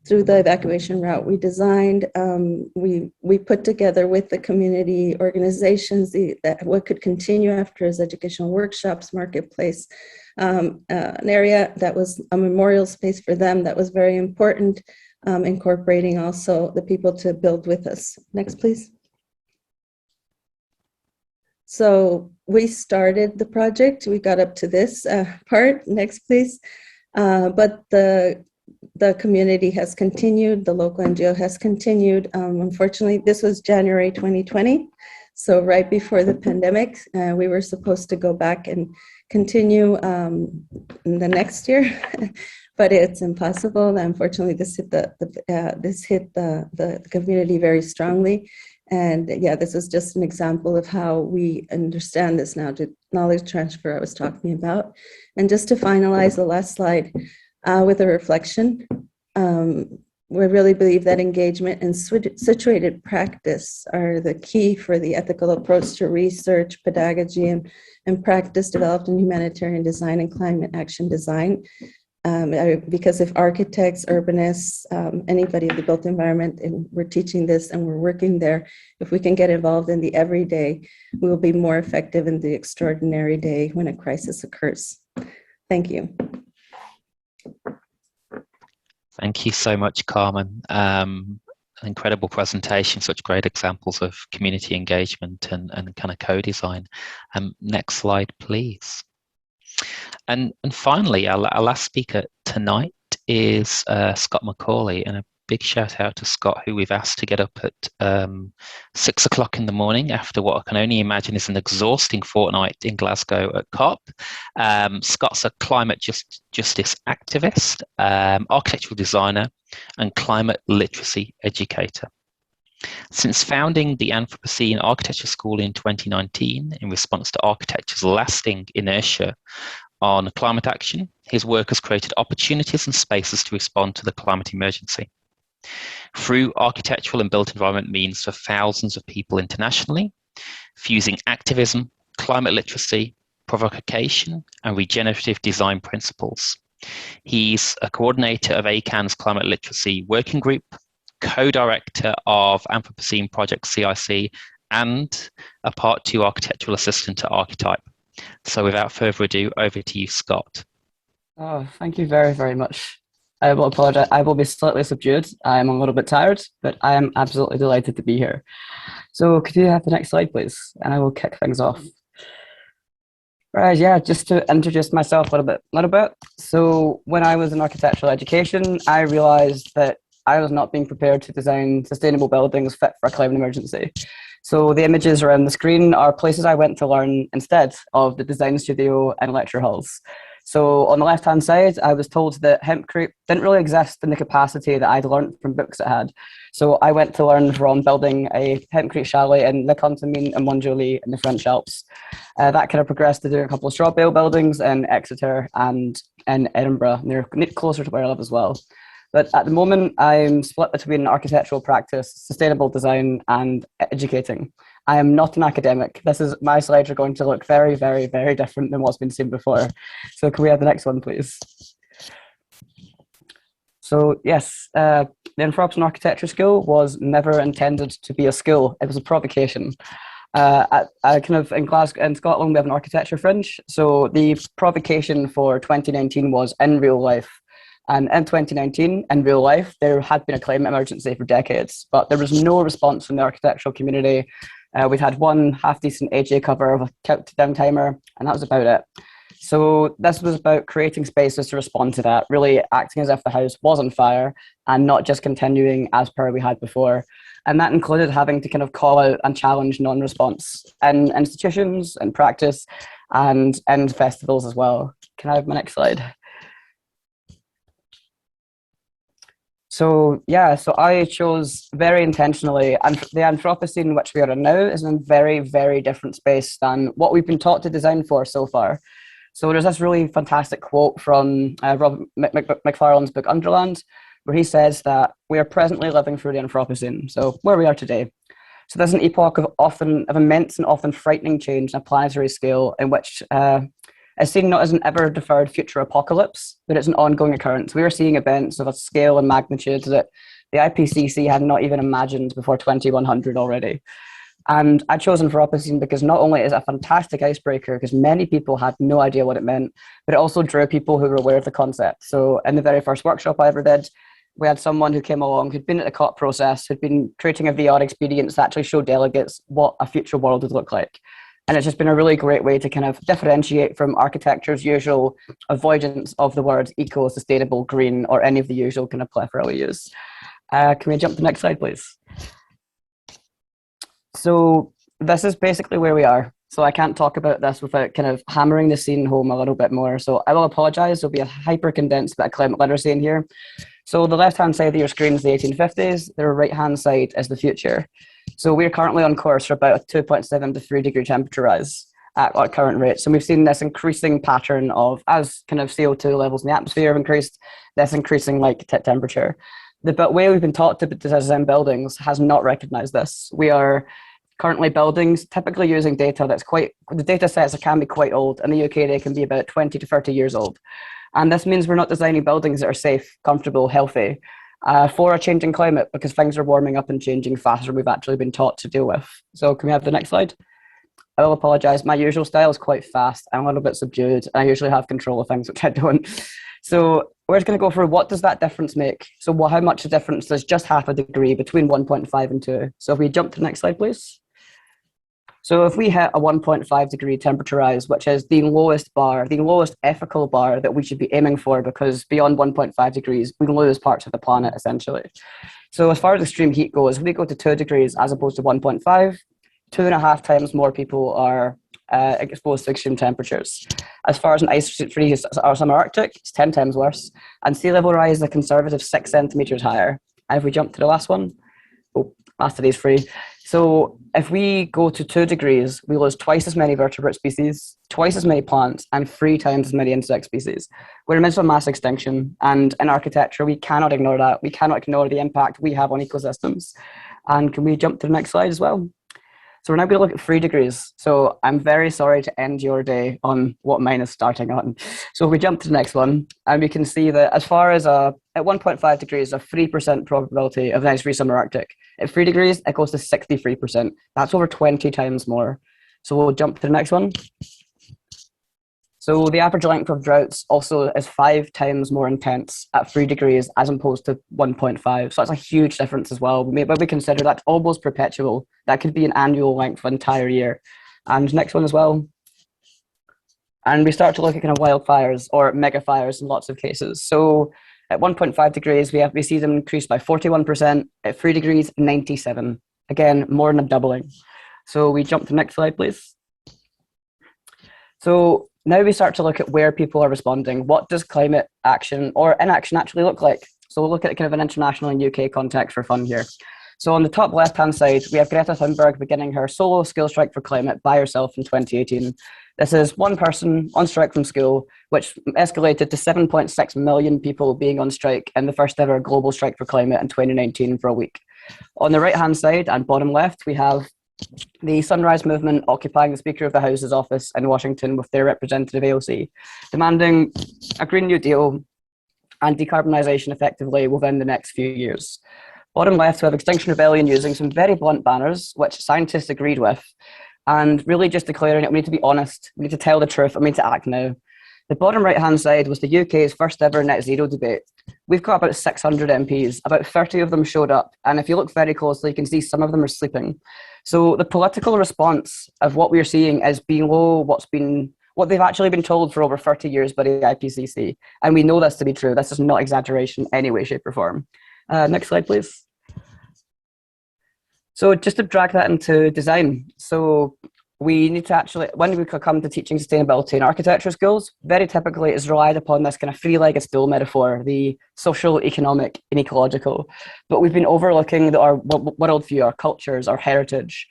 evacuation route we designed. We put together with the community organizations what could continue after as educational workshops, marketplace, an area that was a memorial space for them that was very important. Incorporating also the people to build with us. Next, please. So we started the project. We got up to this part. Next, please. But the the community has continued, the local NGO has continued. Unfortunately, this was January 2020. So right before the pandemic, we were supposed to go back and continue in the next year, but it's impossible. Unfortunately, this hit the community very strongly. And yeah, this is just an example of how we understand this now, the knowledge transfer I was talking about. And just to finalize the last slide with a reflection, we really believe that engagement and situated practice are the key for the ethical approach to research, pedagogy, and practice developed in humanitarian design and climate action design. Because if architects, urbanists, anybody in the built environment, and we're teaching this and we're working there, if we can get involved in the everyday, we will be more effective in the extraordinary day when a crisis occurs. Thank you. Thank you so much, Carmen. An incredible presentation, such great examples of community engagement and kind of co-design. Next slide, please. And finally, our last speaker tonight is Scott McAulay, and a big shout out to Scott, who we've asked to get up at 6 o'clock in the morning after what I can only imagine is an exhausting fortnight in Glasgow at COP. Scott's a climate justice activist, architectural designer, and climate literacy educator. Since founding the Anthropocene Architecture School in 2019 in response to architecture's lasting inertia on climate action, his work has created opportunities and spaces to respond to the climate emergency. Through architectural and built environment means for thousands of people internationally, fusing activism, climate literacy, provocation, and regenerative design principles. He's a coordinator of ACAN's Climate Literacy Working Group, co-director of Anthropocene Project CIC, and a Part 2 architectural assistant to Archetype. So without further ado, over to you, Scott. Oh, thank you very, very much. I will apologize. I will be slightly subdued. I'm a little bit tired, but I am absolutely delighted to be here. So could you have the next slide, please? And I will kick things off. Right, yeah, just to introduce myself a little bit. So when I was in architectural education, I realized that I was not being prepared to design sustainable buildings fit for a climate emergency. So the images around the screen are places I went to learn instead of the design studio and lecture halls. So on the left-hand side, I was told that hempcrete didn't really exist in the capacity that I'd learned from books it had. So I went to learn from building a hempcrete chalet in Le Contamine and Montjoly in the French Alps. That kind of progressed to doing a couple of straw bale buildings in Exeter and in Edinburgh, near closer to where I live as well. But at the moment, I'm split between architectural practice, sustainable design, and educating. I am not an academic. My slides are going to look very, very, very different than what's been seen before. So can we have the next one, please? So yes, the Anthropocene Architecture School was never intended to be a school. It was a provocation. In Glasgow, in Scotland, we have an architecture fringe. So the provocation for 2019 was in real life. And in 2019, in real life, there had been a climate emergency for decades, but there was no response from the architectural community. We'd had one half-decent AJ cover of a countdown timer, and that was about it. So this was about creating spaces to respond to that, really acting as if the house was on fire and not just continuing as per we had before. And that included having to kind of call out and challenge non-response in institutions and practice and in festivals as well. Can I have my next slide? So yeah, so I chose very intentionally, and the Anthropocene which we are in now is in a very, very different space than what we've been taught to design for so far. So there's this really fantastic quote from Rob McFarlane's book Underland, where he says that we are presently living through the Anthropocene, so where we are today. So there's an epoch of immense and often frightening change on a planetary scale in which is seen not as an ever-deferred future apocalypse, but it's an ongoing occurrence. We are seeing events of a scale and magnitude that the IPCC had not even imagined before 2100 already. And I chose Anthropocene because not only is it a fantastic icebreaker, because many people had no idea what it meant, but it also drew people who were aware of the concept. So in the very first workshop I ever did, we had someone who came along who'd been at the COP process, who'd been creating a VR experience to actually show delegates what a future world would look like. And it's just been a really great way to kind of differentiate from architecture's usual avoidance of the words eco, sustainable, green, or any of the usual kind of plethora we use. Can we jump to the next slide, please? So this is basically where we are. So I can't talk about this without kind of hammering the scene home a little bit more. So I will apologize. There'll be a hyper-condensed bit of climate literacy in here. So the left-hand side of your screen is the 1850s. The right-hand side is the future. So we're currently on course for about a 2.7 to 3 degree temperature rise at our current rates. So we've seen this increasing pattern of, as kind of CO2 levels in the atmosphere have increased, this increasing like temperature. The way we've been taught to design buildings has not recognized this. We are currently buildings typically using data that's the data sets can be quite old. In the UK, they can be about 20 to 30 years old. And this means we're not designing buildings that are safe, comfortable, healthy for a changing climate, because things are warming up and changing faster than we've actually been taught to deal with. So can we have the next slide? I will apologize. My usual style is quite fast. I'm a little bit subdued. I usually have control of things, which I don't. So we're just going to go through what does that difference make? So how much the difference does just half a degree between 1.5 and 2? So if we jump to the next slide, please. So if we hit a 1.5 degree temperature rise, which is the lowest bar, the lowest ethical bar that we should be aiming for, because beyond 1.5 degrees, we lose parts of the planet, essentially. So as far as extreme heat goes, if we go to 2 degrees as opposed to 1.5, 2.5 times more people are exposed to extreme temperatures. As far as an ice-free summer Arctic, it's 10 times worse. And sea level rise is a conservative 6 centimeters higher. And if we jump to the last one, last today's free. So if we go to 2 degrees, we lose twice as many vertebrate species, twice as many plants, and 3 times as many insect species. We're in the midst of mass extinction, and in architecture, we cannot ignore that. We cannot ignore the impact we have on ecosystems. And can we jump to the next slide as well? So we're now going to look at 3 degrees. So I'm very sorry to end your day on what mine is starting on. So if we jump to the next one, and we can see that as far as at 1.5 degrees, a 3% probability of an ice-free summer Arctic. At 3 degrees, it goes to 63%. That's over 20 times more. So we'll jump to the next one. So the average length of droughts also is 5 times more intense at 3 degrees as opposed to 1.5. So that's a huge difference as well. Maybe we consider that almost perpetual. That could be an annual length for an entire year. And next one as well. And we start to look at kind of wildfires or mega fires in lots of cases. So at 1.5 degrees, we see them increase by 41%. At 3 degrees, 97. Again, more than a doubling. So we jump to the next slide, please. So now we start to look at where people are responding. What does climate action or inaction actually look like? So we'll look at kind of an international and UK context for fun here. So on the top left-hand side, we have Greta Thunberg beginning her solo skill strike for climate by herself in 2018. This is one person on strike from school, which escalated to 7.6 million people being on strike in the first ever global strike for climate in 2019 for a week. On the right-hand side and bottom left, we have the Sunrise Movement occupying the Speaker of the House's office in Washington with their representative AOC, demanding a Green New Deal and decarbonisation effectively within the next few years. Bottom left, we have Extinction Rebellion using some very blunt banners, which scientists agreed with, and really just declaring it, we need to be honest, we need to tell the truth, and we need to act now. The bottom right-hand side was the UK's first ever net zero debate. We've got about 600 MPs, about 30 of them showed up, and if you look very closely, you can see some of them are sleeping. So the political response of what we're seeing is below what they've actually been told for over 30 years by the IPCC. And we know this to be true. This is not exaggeration in any way, shape or form. Next slide, please. So just to drag that into design. So we need to actually, when we come to teaching sustainability in architecture schools, very typically it's relied upon this kind of three-legged stool metaphor, the social, economic, and ecological. But we've been overlooking our worldview, our cultures, our heritage.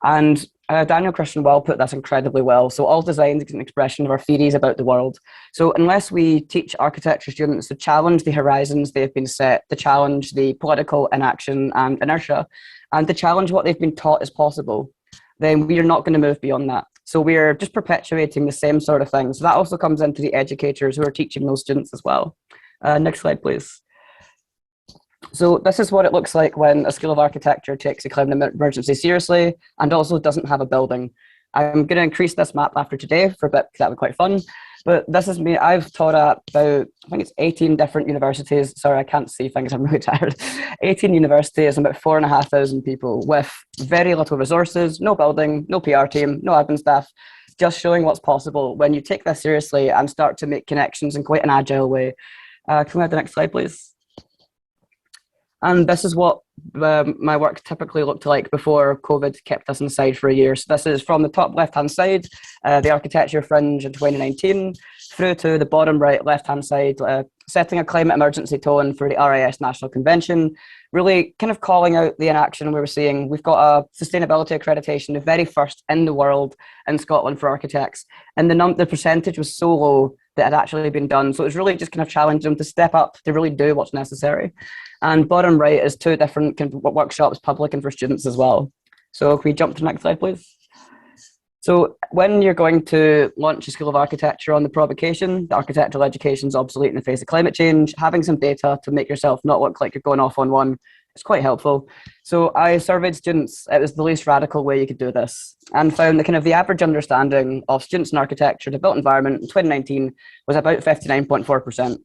And Daniel Christian Well put this incredibly well. So all design is an expression of our theories about the world. So unless we teach architecture students to challenge the horizons they've been set, to challenge the political inaction and inertia, and to challenge what they've been taught is possible, then we are not going to move beyond that. So we're just perpetuating the same sort of thing. So that also comes into the educators who are teaching those students as well. Next slide, please. So this is what it looks like when a School of Architecture takes a climate emergency seriously and also doesn't have a building. I'm going to increase this map after today for a bit because that would be quite fun. But this is me. I've taught at about, I think it's 18 different universities. Sorry, I can't see things. I'm really tired. 18 universities and about 4,500 people with very little resources, no building, no PR team, no admin staff, just showing what's possible when you take this seriously and start to make connections in quite an agile way. Can we have the next slide, please? And this is what my work typically looked like before COVID kept us inside for a year. So this is from the top left-hand side, the architecture fringe in 2019, through to the bottom right left-hand side, setting a climate emergency tone for the RIS National Convention, really kind of calling out the inaction we were seeing. We've got a sustainability accreditation, the very first in the world in Scotland for architects. And the percentage was so low that had actually been done. So it was really just kind of challenging them to step up, to really do what's necessary. And bottom right is two different kind of workshops, public and for students as well. So can we jump to the next slide, please? So when you're going to launch a School of Architecture on the provocation, the architectural education is obsolete in the face of climate change, having some data to make yourself not look like you're going off on one is quite helpful. So I surveyed students. It was the least radical way you could do this, and found that kind of the average understanding of students in architecture, the built environment in 2019 was about 59.4%.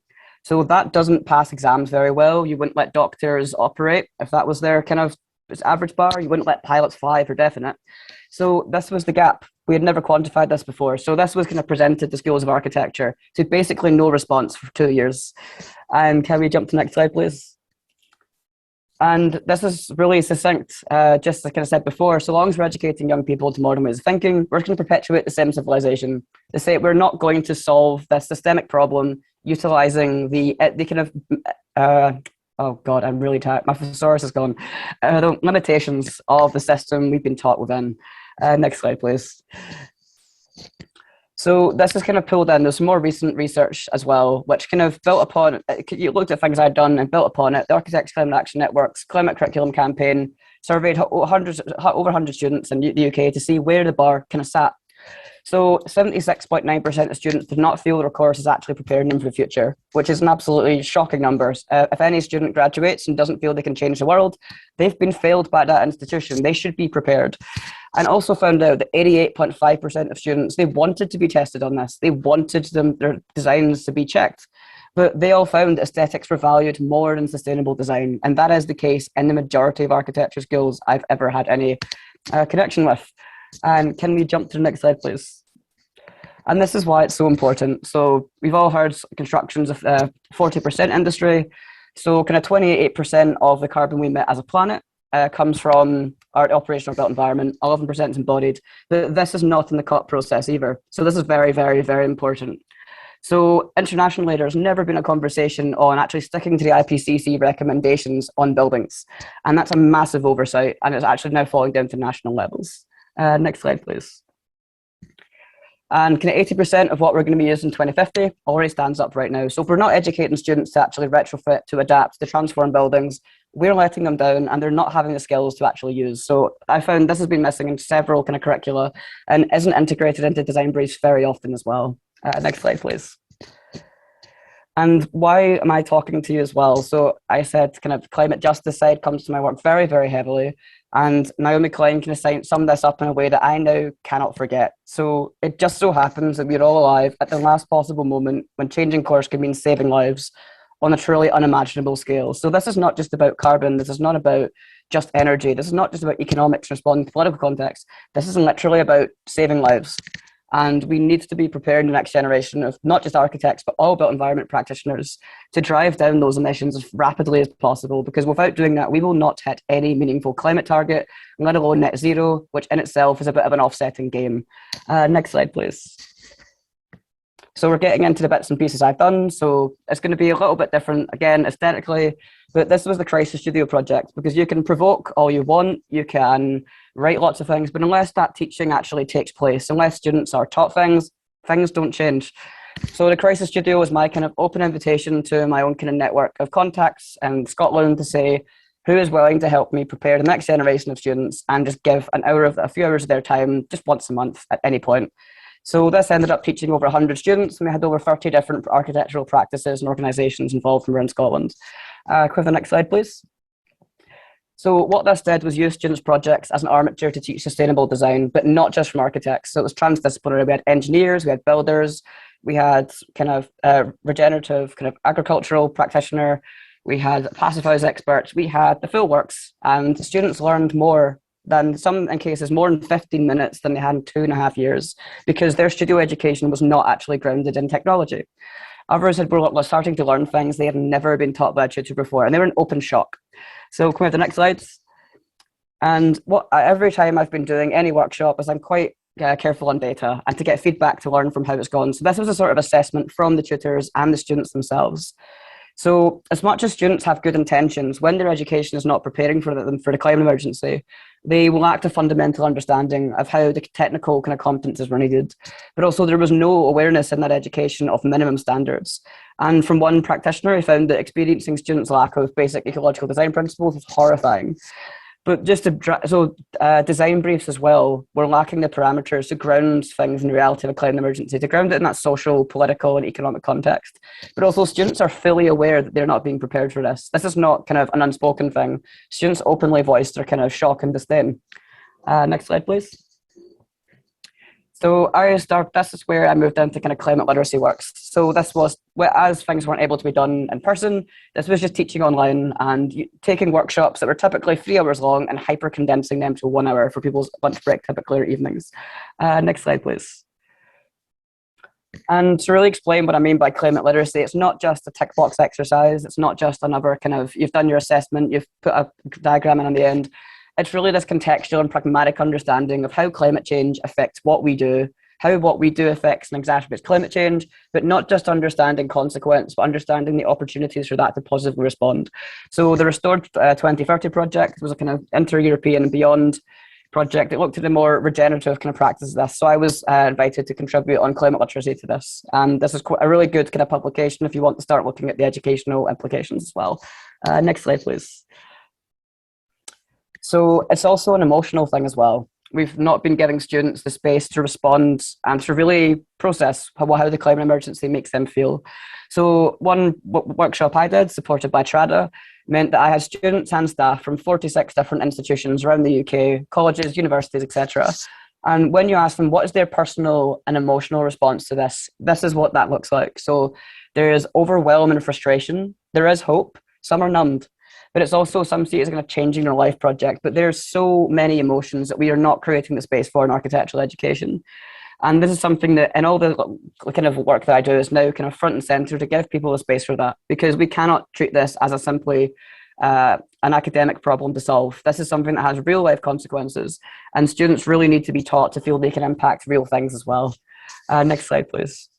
So that doesn't pass exams very well. You wouldn't let doctors operate if that was their kind of average bar. You wouldn't let pilots fly for definite. So this was the gap. We had never quantified this before. So this was kind of presented to schools of architecture. So basically no response for 2 years. And can we jump to the next slide, please? And this is really succinct, just like I said before, so long as we're educating young people to modern ways of thinking, we're going to perpetuate the same civilization. To say we're not going to solve this systemic problem utilizing the kind of, oh God, I'm really tired. My thesaurus is gone. The limitations of the system we've been taught within. Next slide, please. So this is kind of pulled in. There's some more recent research as well, which kind of built upon, you looked at things I'd done and built upon it. The Architects Climate Action Network's Climate Curriculum Campaign surveyed over 100 students in the UK to see where the bar kind of sat. So 76.9% of students did not feel their course is actually preparing them for the future, which is an absolutely shocking number. If any student graduates and doesn't feel they can change the world, they've been failed by that institution. They should be prepared. And also found out that 88.5% of students, they wanted to be tested on this. They wanted their designs to be checked. But they all found aesthetics were valued more than sustainable design. And that is the case in the majority of architecture schools I've ever had any connection with. And can we jump to the next slide, please? And this is why it's so important. So we've all heard construction's a 40% industry. So kind of 28% of the carbon we emit as a planet comes from our operational built environment, 11% is embodied. But this is not in the COP process either. So this is very, very, very important. So internationally, there's never been a conversation on actually sticking to the IPCC recommendations on buildings. And that's a massive oversight, and it's actually now falling down to national levels. Next slide, please. And kind of 80% of what we're going to be using in 2050 already stands up right now. So if we're not educating students to actually retrofit, to adapt, to transform buildings, we're letting them down and they're not having the skills to actually use. So I found this has been missing in several kind of curricula and isn't integrated into design briefs very often as well. Next slide, please. And why am I talking to you as well? So I said kind of climate justice side comes to my work very, very heavily. And Naomi Klein kind of summed this up in a way that I now cannot forget. So it just so happens that we're all alive at the last possible moment when changing course can mean saving lives on a truly unimaginable scale. So this is not just about carbon. This is not about just energy. This is not just about economics responding to political context. This is literally about saving lives. And we need to be preparing the next generation of not just architects, but all built environment practitioners to drive down those emissions as rapidly as possible. Because without doing that, we will not hit any meaningful climate target, let alone net zero, which in itself is a bit of an offsetting game. Next slide, please. So we're getting into the bits and pieces I've done. So it's going to be a little bit different, again, aesthetically. But this was the Crisis Studio project, because you can provoke all you want, you can write lots of things, but unless that teaching actually takes place, unless students are taught things, things don't change. So the Crisis Studio was my kind of open invitation to my own kind of network of contacts in Scotland to say, who is willing to help me prepare the next generation of students and just give a few hours of their time just once a month at any point. So this ended up teaching over 100 students, and we had over 30 different architectural practices and organisations involved from around Scotland. Can we have the next slide, please? So what this did was use students' projects as an armature to teach sustainable design, but not just from architects. So it was transdisciplinary. We had engineers, we had builders, we had kind of regenerative kind of agricultural practitioner, we had passive house experts, we had the full works, and students learned more than some in cases more than 15 minutes than they had in 2.5 years, because their studio education was not actually grounded in technology. Others were starting to learn things they had never been taught by a tutor before, and they were in open shock. So can we have the next slides? And what every time I've been doing any workshop is I'm quite careful on data and to get feedback to learn from how it's gone. So this was a sort of assessment from the tutors and the students themselves. So as much as students have good intentions, when their education is not preparing for them for the climate emergency, they will lack a fundamental understanding of how the technical kind of competences were needed. But also there was no awareness in that education of minimum standards. And from one practitioner, he found that experiencing students' lack of basic ecological design principles was horrifying. But just design briefs as well were lacking the parameters to ground things in the reality of a climate emergency, to ground it in that social, political, and economic context. But also students are fully aware that they're not being prepared for this. This is not kind of an unspoken thing. Students openly voiced their kind of shock and disdain. Next slide, please. So this is where I moved into kind of climate literacy works. So this was, as things weren't able to be done in person, this was just teaching online and taking workshops that were typically 3 hours long and hyper condensing them to 1 hour for people's lunch break, typically, or evenings. Next slide, please. And to really explain what I mean by climate literacy, it's not just a tick box exercise. It's not just another kind of, you've done your assessment, you've put a diagram in on the end. It's really this contextual and pragmatic understanding of how climate change affects what we do, how what we do affects and exacerbates climate change, but not just understanding consequence, but understanding the opportunities for that to positively respond. So the Restored 2030 project was a kind of inter-European and beyond project. It looked at the more regenerative kind of practices of this. So I was invited to contribute on climate literacy to this. And this is a really good kind of publication if you want to start looking at the educational implications as well. Next slide, please. So it's also an emotional thing as well. We've not been giving students the space to respond and to really process how the climate emergency makes them feel. So one workshop I did, supported by TRADA, meant that I had students and staff from 46 different institutions around the UK, colleges, universities, etc. And when you ask them what is their personal and emotional response to this, this is what that looks like. So there is overwhelm and frustration. There is hope. Some are numbed. But it's also, some see it as a kind of changing their life project. But there's so many emotions that we are not creating the space for in architectural education. And this is something that in all the kind of work that I do is now kind of front and center to give people a space for that, because we cannot treat this as a simply an academic problem to solve. This is something that has real life consequences, and students really need to be taught to feel they can impact real things as well. Next slide, please.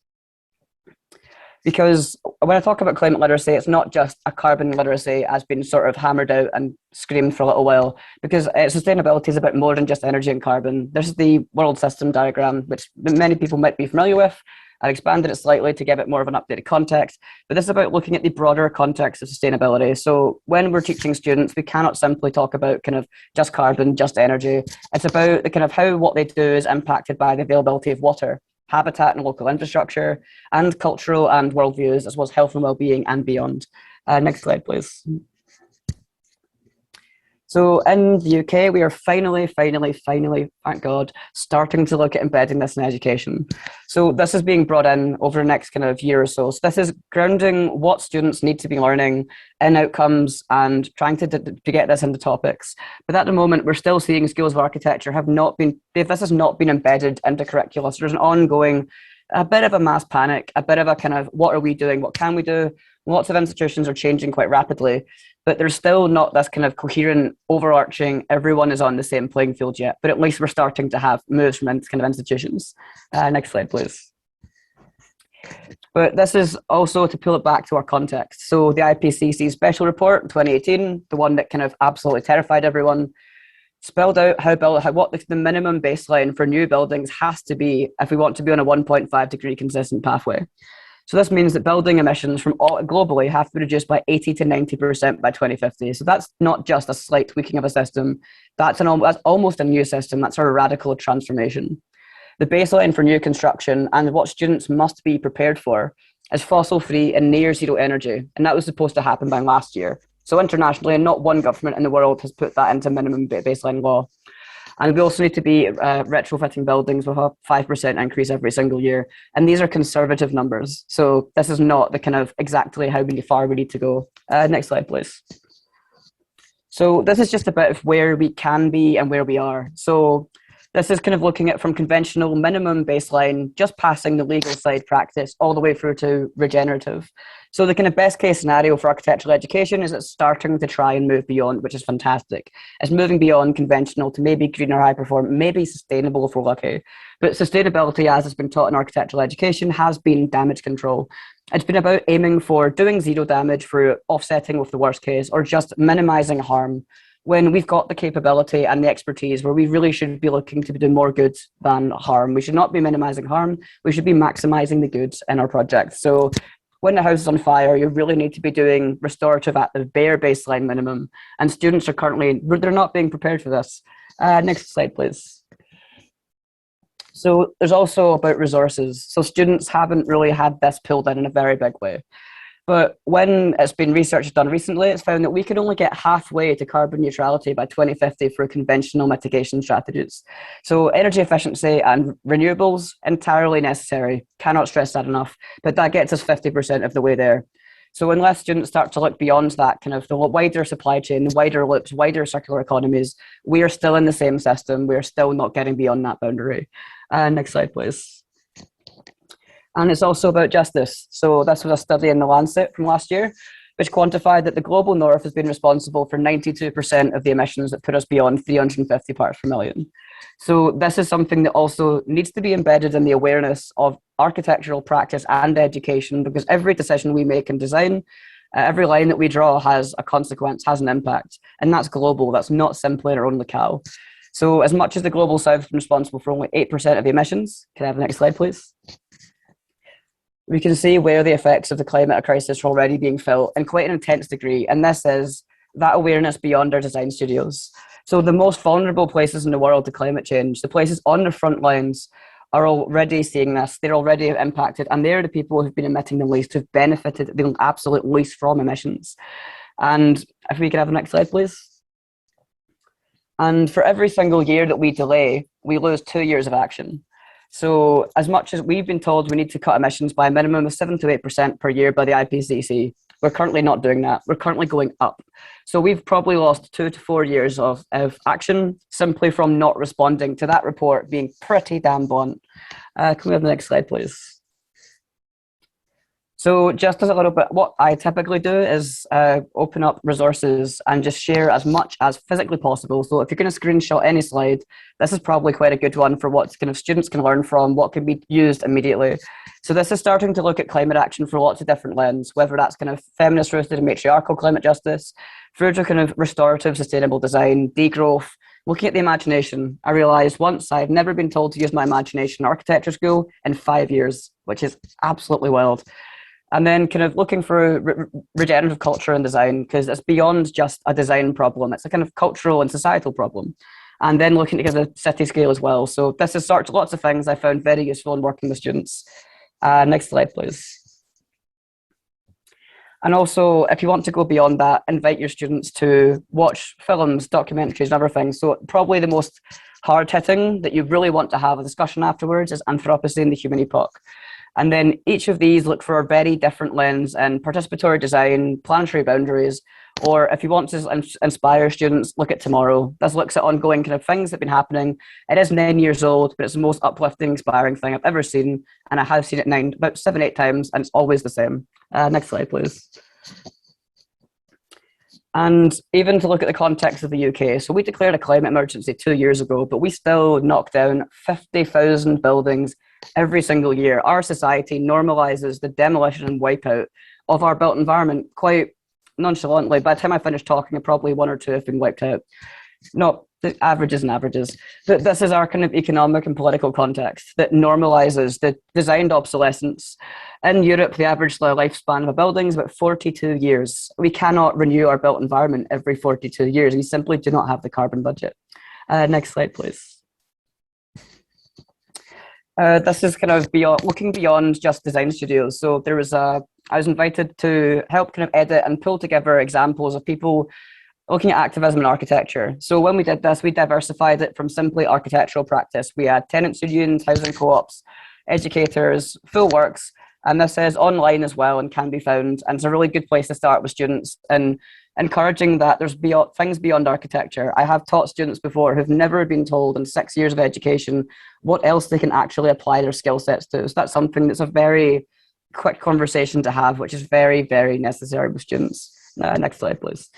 Because when I talk about climate literacy, it's not just a carbon literacy as been sort of hammered out and screamed for a little while, because sustainability is about more than just energy and carbon. There's the world system diagram, which many people might be familiar with. I've expanded it slightly to give it more of an updated context, but this is about looking at the broader context of sustainability. So when we're teaching students, we cannot simply talk about kind of just carbon, just energy. It's about the kind of how what they do is impacted by the availability of water, habitat and local infrastructure, and cultural and worldviews, as well as health and well-being and beyond. Next slide, please. So in the UK, we are finally, thank God, starting to look at embedding this in education. So this is being brought in over the next kind of year or so. So this is grounding what students need to be learning in outcomes and trying to get this into topics. But at the moment, we're still seeing schools of architecture this has not been embedded into curricula. So there's an ongoing, a bit of a mass panic, a bit of a kind of, what are we doing? What can we do? Lots of institutions are changing quite rapidly, but there's still not this kind of coherent, overarching, everyone is on the same playing field yet, but at least we're starting to have moves from kind of institutions. Next slide, please. But this is also to pull it back to our context. So the IPCC special report in 2018, the one that kind of absolutely terrified everyone, spelled out what the minimum baseline for new buildings has to be if we want to be on a 1.5 degree consistent pathway. So this means that building emissions from globally have to be reduced by 80 to 90% by 2050. So that's not just a slight tweaking of a system. That's almost a new system. That's a radical transformation. The baseline for new construction and what students must be prepared for is fossil-free and near zero energy. And that was supposed to happen by last year. So internationally, not one government in the world has put that into minimum baseline law. And we also need to be retrofitting buildings with a 5% increase every single year. And these are conservative numbers. So this is not the kind of exactly how far we need to go. Next slide, please. So this is just a bit of where we can be and where we are. So this is kind of looking at from conventional minimum baseline, just passing the legal side practice all the way through to regenerative. So the kind of best case scenario for architectural education is it's starting to try and move beyond, which is fantastic. It's moving beyond conventional to maybe greener, high performance, maybe sustainable if we're lucky. But sustainability, as has been taught in architectural education, has been damage control. It's been about aiming for doing zero damage through offsetting with the worst case or just minimizing harm, when we've got the capability and the expertise where we really should be looking to do more good than harm. We should not be minimizing harm. We should be maximizing the goods in our project. So when the house is on fire, you really need to be doing restorative at the bare baseline minimum. And students are currently, they're not being prepared for this. Next slide, please. So there's also about resources. So students haven't really had this pulled in a very big way. But when it's been research done recently, it's found that we can only get halfway to carbon neutrality by 2050 for conventional mitigation strategies. So energy efficiency and renewables, entirely necessary. Cannot stress that enough, but that gets us 50% of the way there. So unless students start to look beyond that, kind of the wider supply chain, the wider loops, wider circular economies, we are still in the same system. We are still not getting beyond that boundary. Next slide, please. And it's also about justice. So this was a study in The Lancet from last year, which quantified that the global north has been responsible for 92% of the emissions that put us beyond 350 parts per million. So this is something that also needs to be embedded in the awareness of architectural practice and education, because every decision we make in design, every line that we draw has a consequence, has an impact, and that's global. That's not simply in our own locale. So as much as the global south has been responsible for only 8% of the emissions, can I have the next slide, please? We can see where the effects of the climate crisis are already being felt in quite an intense degree, and this is that awareness beyond our design studios. So the most vulnerable places in the world to climate change, the places on the front lines, are already seeing this. They're already impacted, and they're the people who've been emitting the least, who've benefited the absolute least from emissions. And if we could have the next slide, please. And for every single year that we delay, we lose 2 years of action. So as much as we've been told we need to cut emissions by a minimum of 7 to 8% per year by the IPCC, we're currently not doing that. We're currently going up. So we've probably lost 2 to 4 years of action simply from not responding to that report being pretty damn blunt. Can we have the next slide, please? So just as a little bit, what I typically do is open up resources and just share as much as physically possible. So if you're going to screenshot any slide, this is probably quite a good one for what kind of students can learn from, what can be used immediately. So this is starting to look at climate action for lots of different lenses, whether that's kind of feminist rooted and matriarchal climate justice, through to kind of restorative sustainable design, degrowth, looking at the imagination. I realized once I've never been told to use my imagination in architecture school in 5 years, which is absolutely wild. And then kind of looking for regenerative culture and design, because it's beyond just a design problem. It's a kind of cultural and societal problem. And then looking at the city scale as well. So this is lots of things I found very useful in working with students. Next slide, please. And also, if you want to go beyond that, invite your students to watch films, documentaries, and other things. So probably the most hard-hitting that you really want to have a discussion afterwards is Anthropocene, the Human Epoch. And then each of these look for a very different lens and participatory design, planetary boundaries, or if you want to inspire students, look at Tomorrow. This looks at ongoing kind of things that have been happening. It is 9 years old, but it's the most uplifting, inspiring thing I've ever seen. And I have seen it about 7, 8 times, and it's always the same. Next slide, please. And even to look at the context of the UK, so we declared a climate emergency 2 years ago, but we still knock down 50,000 buildings every single year. Our society normalizes the demolition and wipeout of our built environment quite nonchalantly. By the time I finish talking, probably 1 or 2 have been wiped out. Not the averages and averages, but this is our kind of economic and political context that normalizes the designed obsolescence. In Europe, the average lifespan of a building is about 42 years. We cannot renew our built environment every 42 years. We simply do not have the carbon budget. Next slide, please. This is kind of looking beyond just design studios. So there was a I was invited to help kind of edit and pull together examples of people looking at activism in architecture. So when we did this, we diversified it from simply architectural practice. We had tenants unions, housing co-ops, educators, full works, and this is online as well and can be found. And it's a really good place to start with students and encouraging that there's things beyond architecture. I have taught students before who've never been told in 6 years of education what else they can actually apply their skill sets to. So that's something that's a very quick conversation to have, which is very, very necessary with students. Next slide, please.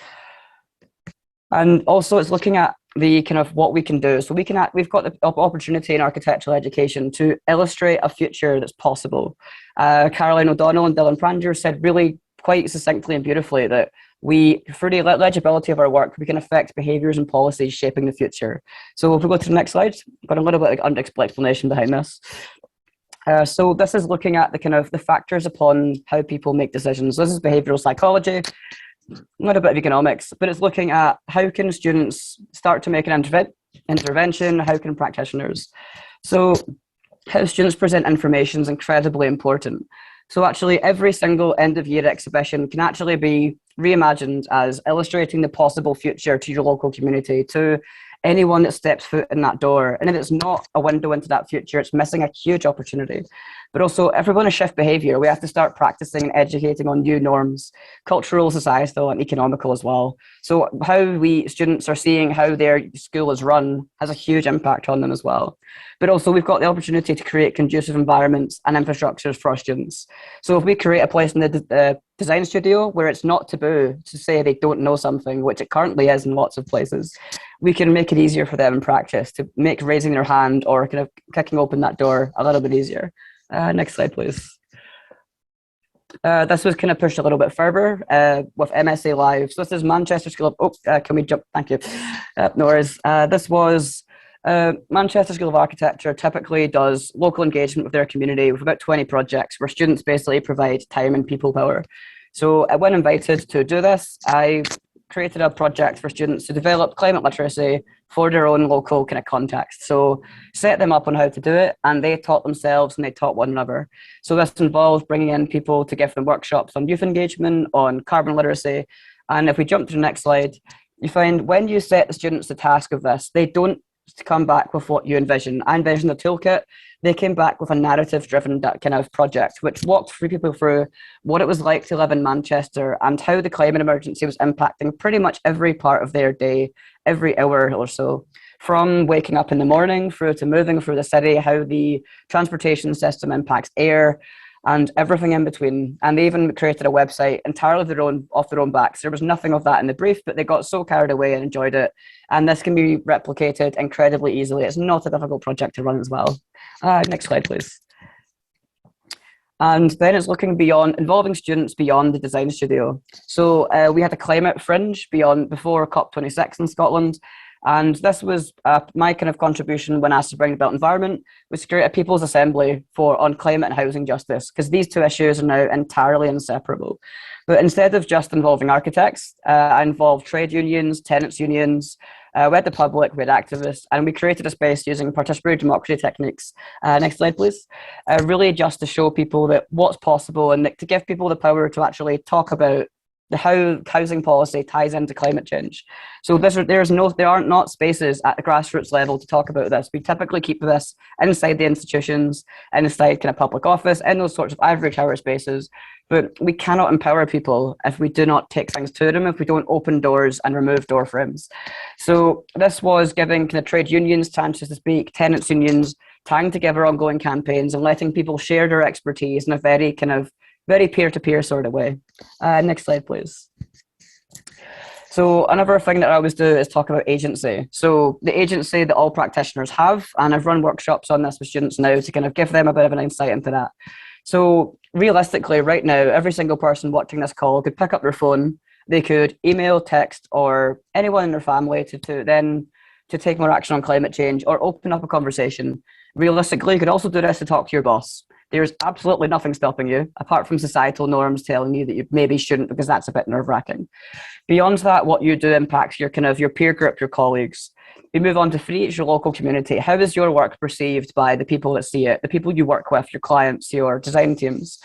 And also it's looking at the kind of what we can do. So we've got the opportunity in architectural education to illustrate a future that's possible. Caroline O'Donnell and Dylan Pranger said really quite succinctly and beautifully that through the legibility of our work, we can affect behaviours and policies shaping the future. So if we go to the next slide, I've got a little bit of explanation behind this. So this is looking at the kind of the factors upon how people make decisions. This is behavioural psychology, a little bit of economics, but it's looking at how can students start to make an intervention, how can practitioners. So how students present information is incredibly important. So actually every single end of year exhibition can actually be reimagined as illustrating the possible future to your local community, to anyone that steps foot in that door. And if it's not a window into that future, it's missing a huge opportunity. But also, if we're going to shift behaviour, we have to start practicing and educating on new norms, cultural, societal, and economical as well. So how we students are seeing how their school is run has a huge impact on them as well. But also, we've got the opportunity to create conducive environments and infrastructures for our students. So if we create a place in the design studio where it's not taboo to say they don't know something, which it currently is in lots of places, we can make it easier for them in practice to make raising their hand or kind of kicking open that door a little bit easier. Next slide, please. This was kind of pushed a little bit further with MSA Live. So this is Manchester School of, can we jump? Thank you. No worries. This was Manchester School of Architecture typically does local engagement with their community with about 20 projects where students basically provide time and people power. So when invited to do this, I created a project for students to develop climate literacy for their own local kind of context. So set them up on how to do it, and they taught themselves and they taught one another. So this involved bringing in people to give them workshops on youth engagement, on carbon literacy. And if we jump to the next slide, you find when you set the students the task of this, they don't come back with what you envision. I envisioned the toolkit. They came back with a narrative-driven kind of project, which walked people through what it was like to live in Manchester and how the climate emergency was impacting pretty much every part of their day, every hour or so. From waking up in the morning through to moving through the city, how the transportation system impacts air, and everything in between. And they even created a website entirely off their own backs. There was nothing of that in the brief, but they got so carried away and enjoyed it. And this can be replicated incredibly easily. It's not a difficult project to run as well. Next slide, please. And then it's looking beyond, involving students beyond the design studio. So we had a climate fringe before COP26 in Scotland. And this was my kind of contribution when asked to bring about environment, was to create a people's assembly on climate and housing justice, because these two issues are now entirely inseparable. But instead of just involving architects, I involved trade unions, tenants unions, we had the public, we had activists, and we created a space using participatory democracy techniques. Next slide, please. Really just to show people that what's possible and to give people the power to actually talk about how housing policy ties into climate change. So there aren't not spaces at the grassroots level to talk about this. We typically keep this inside the institutions, inside kind of public office, in those sorts of ivory tower spaces. But we cannot empower people if we do not take things to them, if we don't open doors and remove door frames. So this was giving kind of trade unions chances to speak, tenants unions, tying together ongoing campaigns and letting people share their expertise in a very peer-to-peer sort of way. Next slide, please. So another thing that I always do is talk about agency. So the agency that all practitioners have, and I've run workshops on this with students now to kind of give them a bit of an insight into that. So realistically, right now, every single person watching this call could pick up their phone, they could email, text, or anyone in their family to take more action on climate change or open up a conversation. Realistically, you could also do this to talk to your boss. There's absolutely nothing stopping you, apart from societal norms telling you that you maybe shouldn't, because that's a bit nerve-wracking. Beyond that, what you do impacts your peer group, your colleagues. We move on to your local community. How is your work perceived by the people that see it, the people you work with, your clients, your design teams?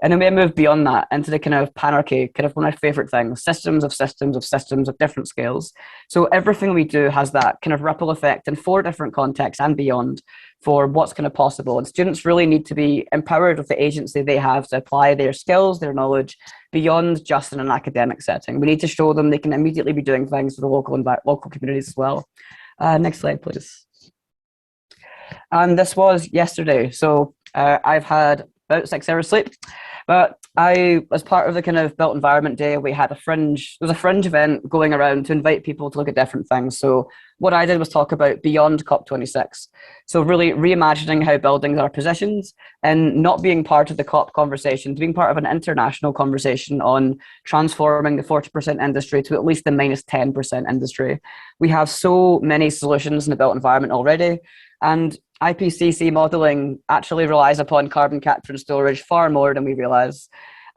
And then we move beyond that into the kind of panarchy, kind of one of my favorite things, systems of systems of systems of different scales. So everything we do has that kind of ripple effect in 4 different contexts and beyond for what's kind of possible. And students really need to be empowered with the agency they have to apply their skills, their knowledge beyond just in an academic setting. We need to show them they can immediately be doing things for the local communities as well. Next slide, please. And this was yesterday. So I've had about 6 hours sleep. But I, as part of the kind of Built Environment Day, we had there was a fringe event going around to invite people to look at different things. So what I did was talk about beyond COP26. So really reimagining how buildings are positioned and not being part of the COP conversation, being part of an international conversation on transforming the 40% industry to at least the minus 10% industry. We have so many solutions in the built environment already. And IPCC modeling actually relies upon carbon capture and storage far more than we realize.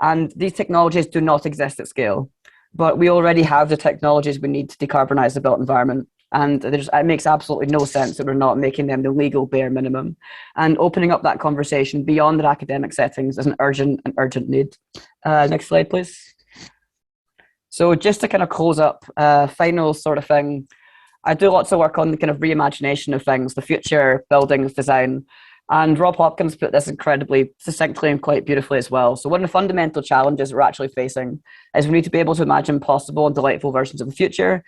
And these technologies do not exist at scale, but we already have the technologies we need to decarbonize the built environment. And it makes absolutely no sense that we're not making them the legal bare minimum. And opening up that conversation beyond the academic settings is an urgent need. Next slide, please. So just to kind of close up, final sort of thing, I do lots of work on the kind of reimagination of things, the future buildings design. And Rob Hopkins put this incredibly succinctly and quite beautifully as well. So one of the fundamental challenges we're actually facing is we need to be able to imagine possible and delightful versions of the future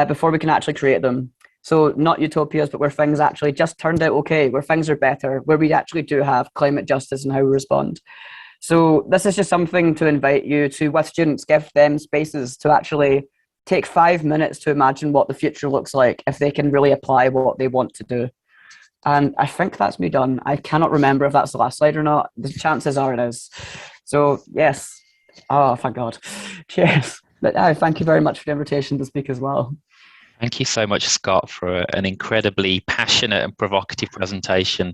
before we can actually create them. So not utopias, but where things actually just turned out okay, where things are better, where we actually do have climate justice and how we respond. So this is just something to invite you to, with students, give them spaces to actually take 5 minutes to imagine what the future looks like if they can really apply what they want to do. And I think that's me done. I cannot remember if that's the last slide or not. The chances are it is. So yes. Oh, thank God. Cheers. But thank you very much for the invitation to speak as well. Thank you so much, Scott, for an incredibly passionate and provocative presentation.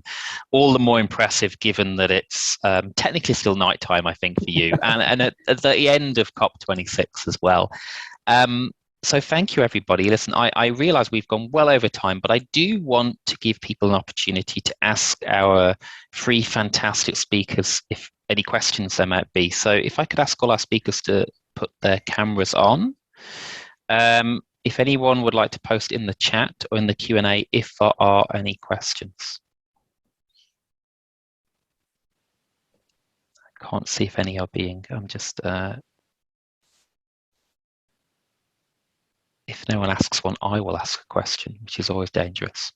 All the more impressive given that it's technically still nighttime, I think, for you, and at the end of COP26 as well. So thank you, everybody. Listen, I realise we've gone well over time, but I do want to give people an opportunity to ask our 3 fantastic speakers if any questions there might be. So if I could ask all our speakers to put their cameras on. If anyone would like to post in the chat or in the Q&A if there are any questions. I can't see if any are being, I'm just, if no one asks one, I will ask a question, which is always dangerous.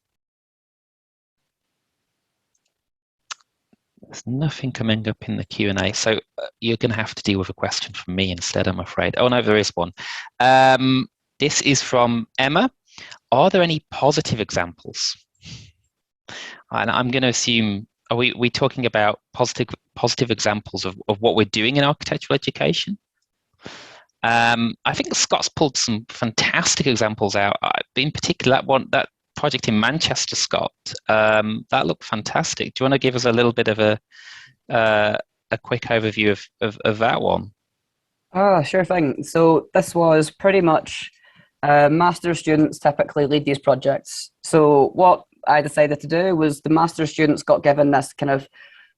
There's nothing coming up in the Q&A, so you're going to have to deal with a question from me instead, I'm afraid. Oh no, there is one. This is from Emma. Are there any positive examples? And I'm going to assume, are we talking about positive examples of what we're doing in architectural education? I think Scott's pulled some fantastic examples out. In particular, that project in Manchester, Scott, that looked fantastic. Do you want to give us a little bit of a quick overview of that one? Oh, sure thing. So this was pretty much master's students typically lead these projects. So what I decided to do was the master's students got given this kind of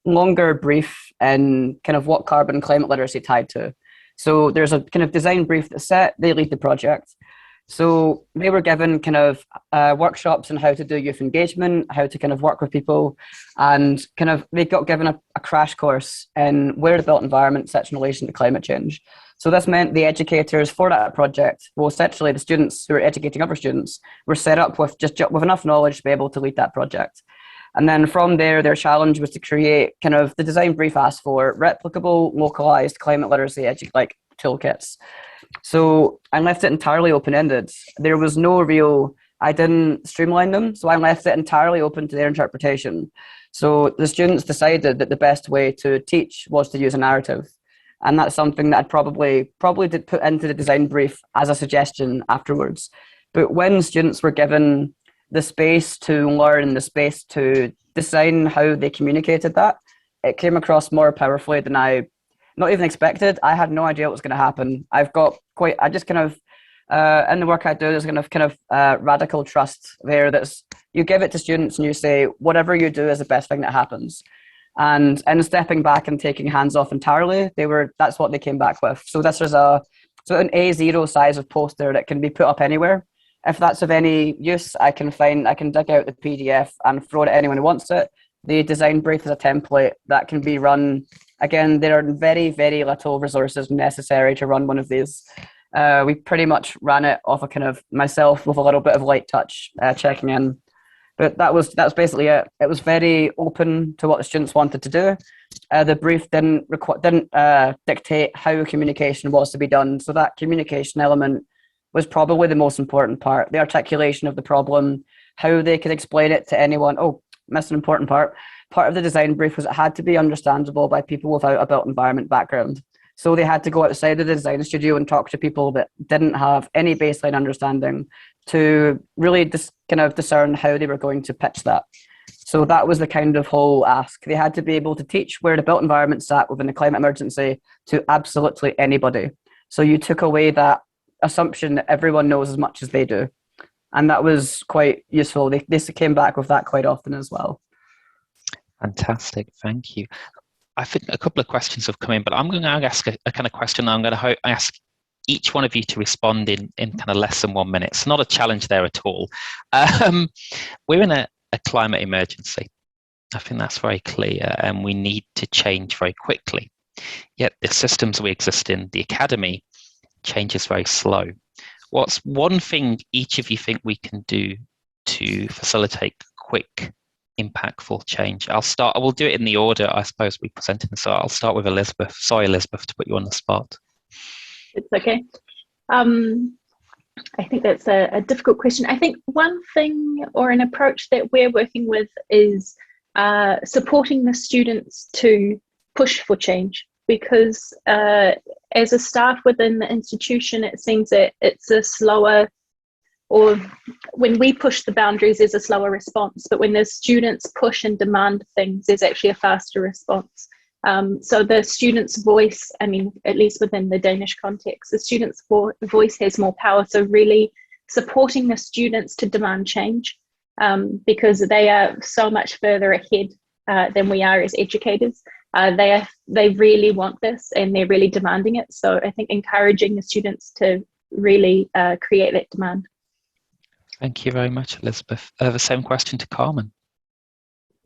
longer brief and kind of what carbon and climate literacy tied to. So there's a kind of design brief that's set, they lead the project. So they were given kind of workshops on how to do youth engagement, how to kind of work with people, and kind of they got given a crash course in where the built environment sits in relation to climate change. So this meant the educators for that project, well, essentially the students who were educating other students, were set up with with enough knowledge to be able to lead that project. And then from there, their challenge was to create kind of the design brief asked for replicable, localized climate literacy toolkits. So I left it entirely open-ended. There was no real, I didn't streamline them, so I left it entirely open to their interpretation. So the students decided that the best way to teach was to use a narrative. And that's something that I'd probably did put into the design brief as a suggestion afterwards. But when students were given the space to learn, the space to design how they communicated that, it came across more powerfully than I not even expected. I had no idea what was going to happen. I just kind of, in the work I do, there's kind of radical trust there. That's, you give it to students and you say, whatever you do is the best thing that happens. And in stepping back and taking hands off entirely, that's what they came back with. So this is an A0 size of poster that can be put up anywhere. If that's of any use, I can dig out the PDF and throw it at anyone who wants it. The design brief is a template that can be run. Again, there are very, very little resources necessary to run one of these. We pretty much ran it off a kind of myself with a little bit of light touch checking in. But that's basically it. It was very open to what the students wanted to do. The brief didn't dictate how communication was to be done. So that communication element was probably the most important part. The articulation of the problem, how they could explain it to anyone. Oh, missed an important part. Part of the design brief was it had to be understandable by people without a built environment background. So they had to go outside of the design studio and talk to people that didn't have any baseline understanding to really just kind of discern how they were going to pitch that. So that was the kind of whole ask. They had to be able to teach where the built environment sat within the climate emergency to absolutely anybody. So you took away that assumption that everyone knows as much as they do. And that was quite useful. They came back with that quite often as well. Fantastic, thank you. I think a couple of questions have come in, but I'm going to ask a kind of question. I'm going to ask each one of you to respond in kind of less than 1 minute. It's not a challenge there at all. We're in a climate emergency. I think that's very clear, and we need to change very quickly. Yet the systems we exist in, the academy, changes very slow. What's one thing each of you think we can do to facilitate quick, impactful change? I'll start. I will do it in the order I suppose we presented. So I'll start with Elizabeth. Sorry, Elizabeth, to put you on the spot. It's okay. I think that's a difficult question. I think one thing or an approach that we're working with is supporting the students to push for change, because as a staff within the institution, it seems that it's a slower, or when we push the boundaries, there's a slower response. But when the students push and demand things, there's actually a faster response. So the student's voice, I mean, at least within the Danish context, the student's voice has more power. So really supporting the students to demand change, because they are so much further ahead than we are as educators. They really want this and they're really demanding it. So I think encouraging the students to really create that demand. Thank you very much, Elizabeth. The same question to Carmen.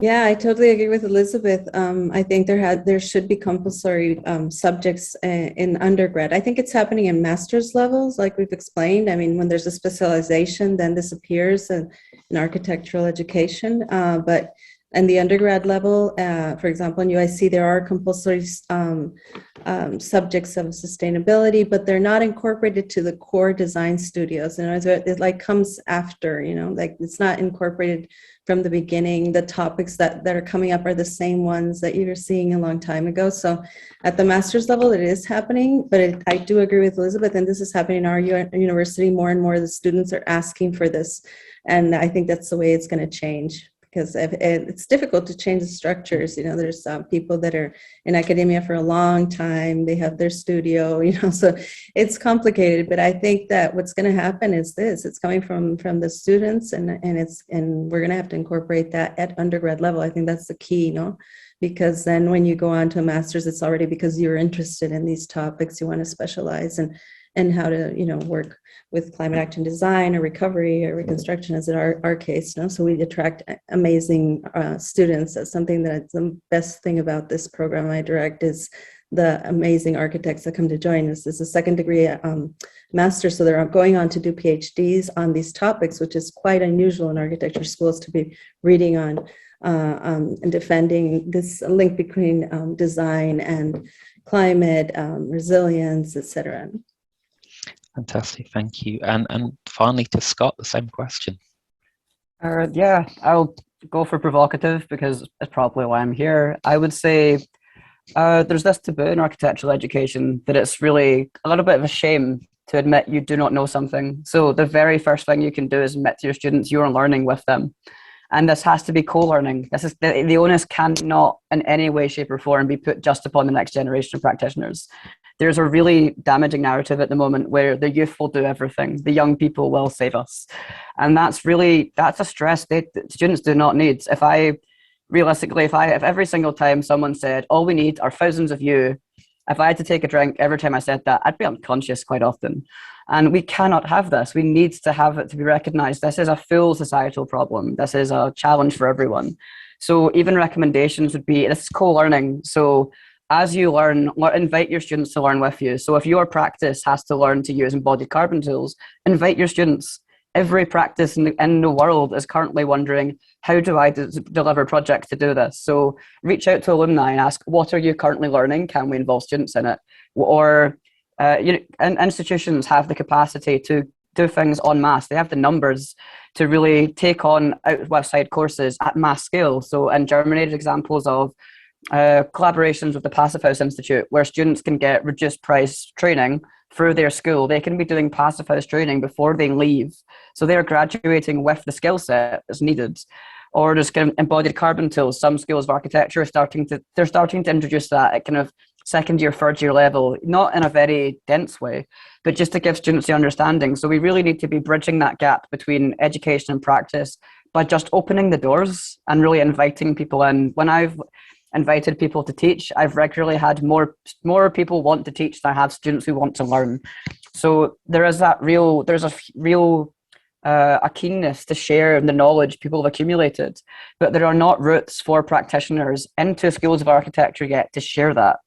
Yeah, I totally agree with Elizabeth. I think there should be compulsory subjects in undergrad. I think it's happening in master's levels, like we've explained. I mean, when there's a specialization, then this appears in architectural education. But in the undergrad level, for example, in UIC, there are compulsory subjects of sustainability, but they're not incorporated to the core design studios. And it like comes after, like it's not incorporated from the beginning. The topics that are coming up are the same ones that you were seeing a long time ago. So at the master's level, it is happening, but I do agree with Elizabeth, and this is happening in our university. More and more the students are asking for this. And I think that's the way it's going to change, because it's difficult to change the structures. There's people that are in academia for a long time. They have their studio, so it's complicated. But I think that what's going to happen is this: it's coming from the students, and we're going to have to incorporate that at undergrad level. I think that's the key, because then when you go on to a master's, it's already because you're interested in these topics. You want to specialize and how to work with climate action design or recovery or reconstruction, as in our case. So we attract amazing students. That's something that's the best thing about this program I direct, is the amazing architects that come to join us. This is a second degree master, so they're going on to do PhDs on these topics, which is quite unusual in architecture schools to be reading on and defending this link between design and climate, resilience, etc. Fantastic, thank you. And finally to Scott, the same question. Yeah, I'll go for provocative because it's probably why I'm here. I would say there's this taboo in architectural education that it's really a little bit of a shame to admit you do not know something. So the very first thing you can do is admit to your students you're learning with them. And this has to be co-learning. This is the onus cannot in any way, shape or form be put just upon the next generation of practitioners. There's a really damaging narrative at the moment where the youth will do everything. The young people will save us. And that's a stress that students do not need. If I realistically, if every single time someone said, all we need are thousands of you, if I had to take a drink every time I said that, I'd be unconscious quite often. And we cannot have this. We need to have it to be recognized. This is a full societal problem. This is a challenge for everyone. So even recommendations would be, this is co-learning. So as you learn, invite your students to learn with you. So if your practice has to learn to use embodied carbon tools, invite your students. Every practice in the world is currently wondering, how do I deliver projects to do this? So reach out to alumni and ask, what are you currently learning? Can we involve students in it? Or institutions have the capacity to do things en masse. They have the numbers to really take on out-of-website courses at mass scale. So in Germany, there's examples of collaborations with the Passive House Institute, where students can get reduced price training through their school. They can be doing Passive House training before they leave. So they're graduating with the skill set that's needed. Or there's kind of embodied carbon tools. Some schools of architecture are starting to introduce that at kind of second year, third year level, not in a very dense way, but just to give students the understanding. So we really need to be bridging that gap between education and practice by just opening the doors and really inviting people in. When I've invited people to teach, I've regularly had more people want to teach than I have students who want to learn. So there's a real keenness to share the knowledge people have accumulated, but there are not routes for practitioners into schools of architecture yet to share that.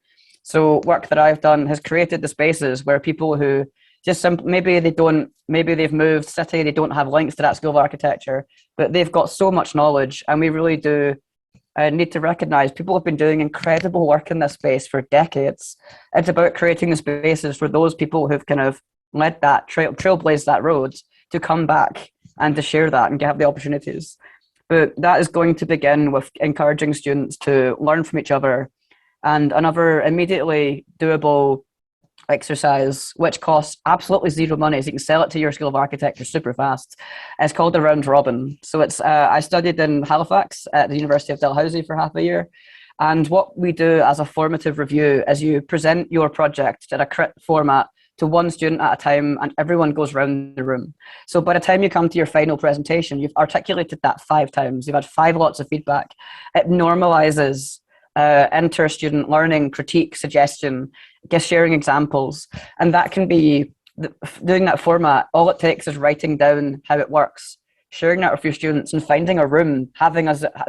So work that I've done has created the spaces where people who just maybe they've moved city, they don't have links to that school of architecture, but they've got so much knowledge, and we really do need to recognize people have been doing incredible work in this space for decades. It's about creating the spaces for those people who've kind of led that trailblazed that road to come back and to share that and have the opportunities. But that is going to begin with encouraging students to learn from each other. And another immediately doable exercise, which costs absolutely zero money, so you can sell it to your School of Architecture super fast. It's called the Round Robin. So it's I studied in Halifax at the University of Dalhousie for half a year. And what we do as a formative review is you present your project in a crit format to one student at a time, and everyone goes round the room. So by the time you come to your final presentation, you've articulated that 5 times. You've had 5 lots of feedback. It normalizes inter-student learning, critique, suggestion, sharing examples. And that can be, doing that format, all it takes is writing down how it works, sharing that with your students and finding a room,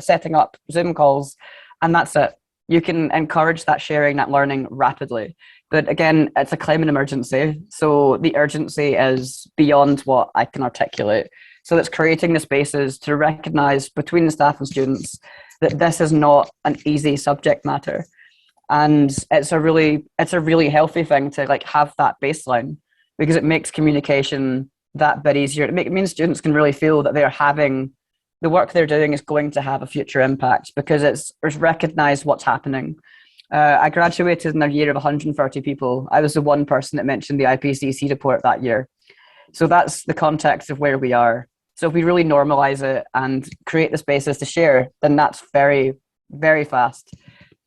setting up Zoom calls, and that's it. You can encourage that sharing, that learning rapidly. But again, it's a climate emergency, so the urgency is beyond what I can articulate. So it's creating the spaces to recognize between the staff and students that this is not an easy subject matter. And it's a really healthy thing to have that baseline, because it makes communication that bit easier. It means students can really feel that they're having, the work they're doing is going to have a future impact, because it's recognized what's happening. I graduated in a year of 130 people. I was the one person that mentioned the IPCC report that year. So that's the context of where we are. So if we really normalize it and create the spaces to share, then that's very, very fast.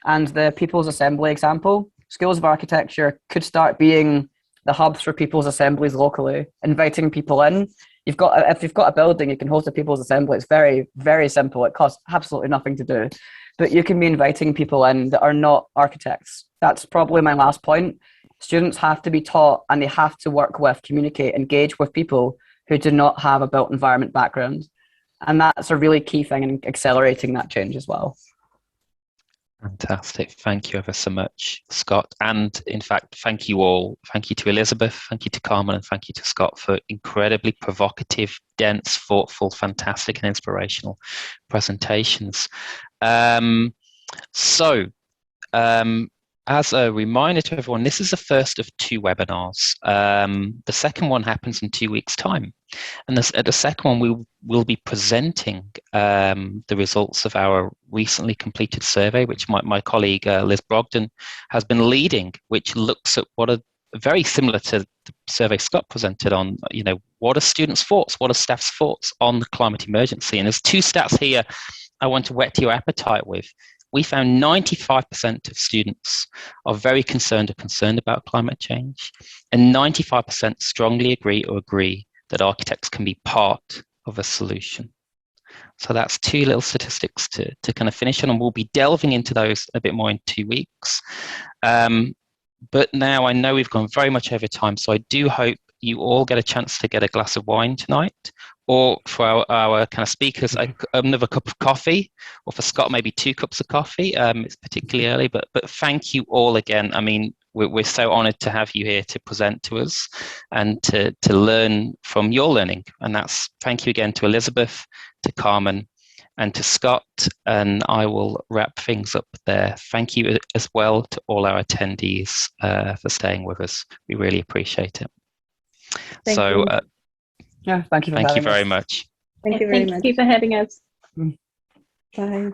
And the People's Assembly example, schools of architecture could start being the hubs for people's assemblies locally, inviting people in. If you've got a building, you can host a People's Assembly. It's very, very simple. It costs absolutely nothing to do. But you can be inviting people in that are not architects. That's probably my last point. Students have to be taught, and they have to work with, communicate, engage with people who do not have a built environment background. And that's a really key thing in accelerating that change as well. Fantastic. Thank you ever so much, Scott. And in fact, thank you all. Thank you to Elizabeth, thank you to Carmen, and thank you to Scott for incredibly provocative, dense, thoughtful, fantastic, and inspirational presentations. As a reminder to everyone, this is the first of 2 webinars. The second one happens in 2 weeks' time. And at the second one, we will be presenting the results of our recently completed survey, which my colleague Liz Brogden has been leading, which looks at what are very similar to the survey Scott presented on, what are students' thoughts, what are staff's thoughts on the climate emergency. And there's 2 stats here I want to whet your appetite with. We found 95% of students are very concerned about climate change, and 95% strongly agree that architects can be part of a solution. So that's two little statistics to kind of finish on, and we'll be delving into those a bit more in 2 weeks. But now I know we've gone very much over time, so I do hope you all get a chance to get a glass of wine tonight, or for our kind of speakers, another cup of coffee, or for Scott, maybe 2 cups of coffee. It's particularly early, but thank you all again. I mean, we're so honoured to have you here to present to us and to learn from your learning. And that's thank you again to Elizabeth, to Carmen, and to Scott, and I will wrap things up there. Thank you as well to all our attendees for staying with us. We really appreciate it. Thank you. Yeah, thank you for thank you having very us. much. Thank you very much. Thank you for having us. Bye.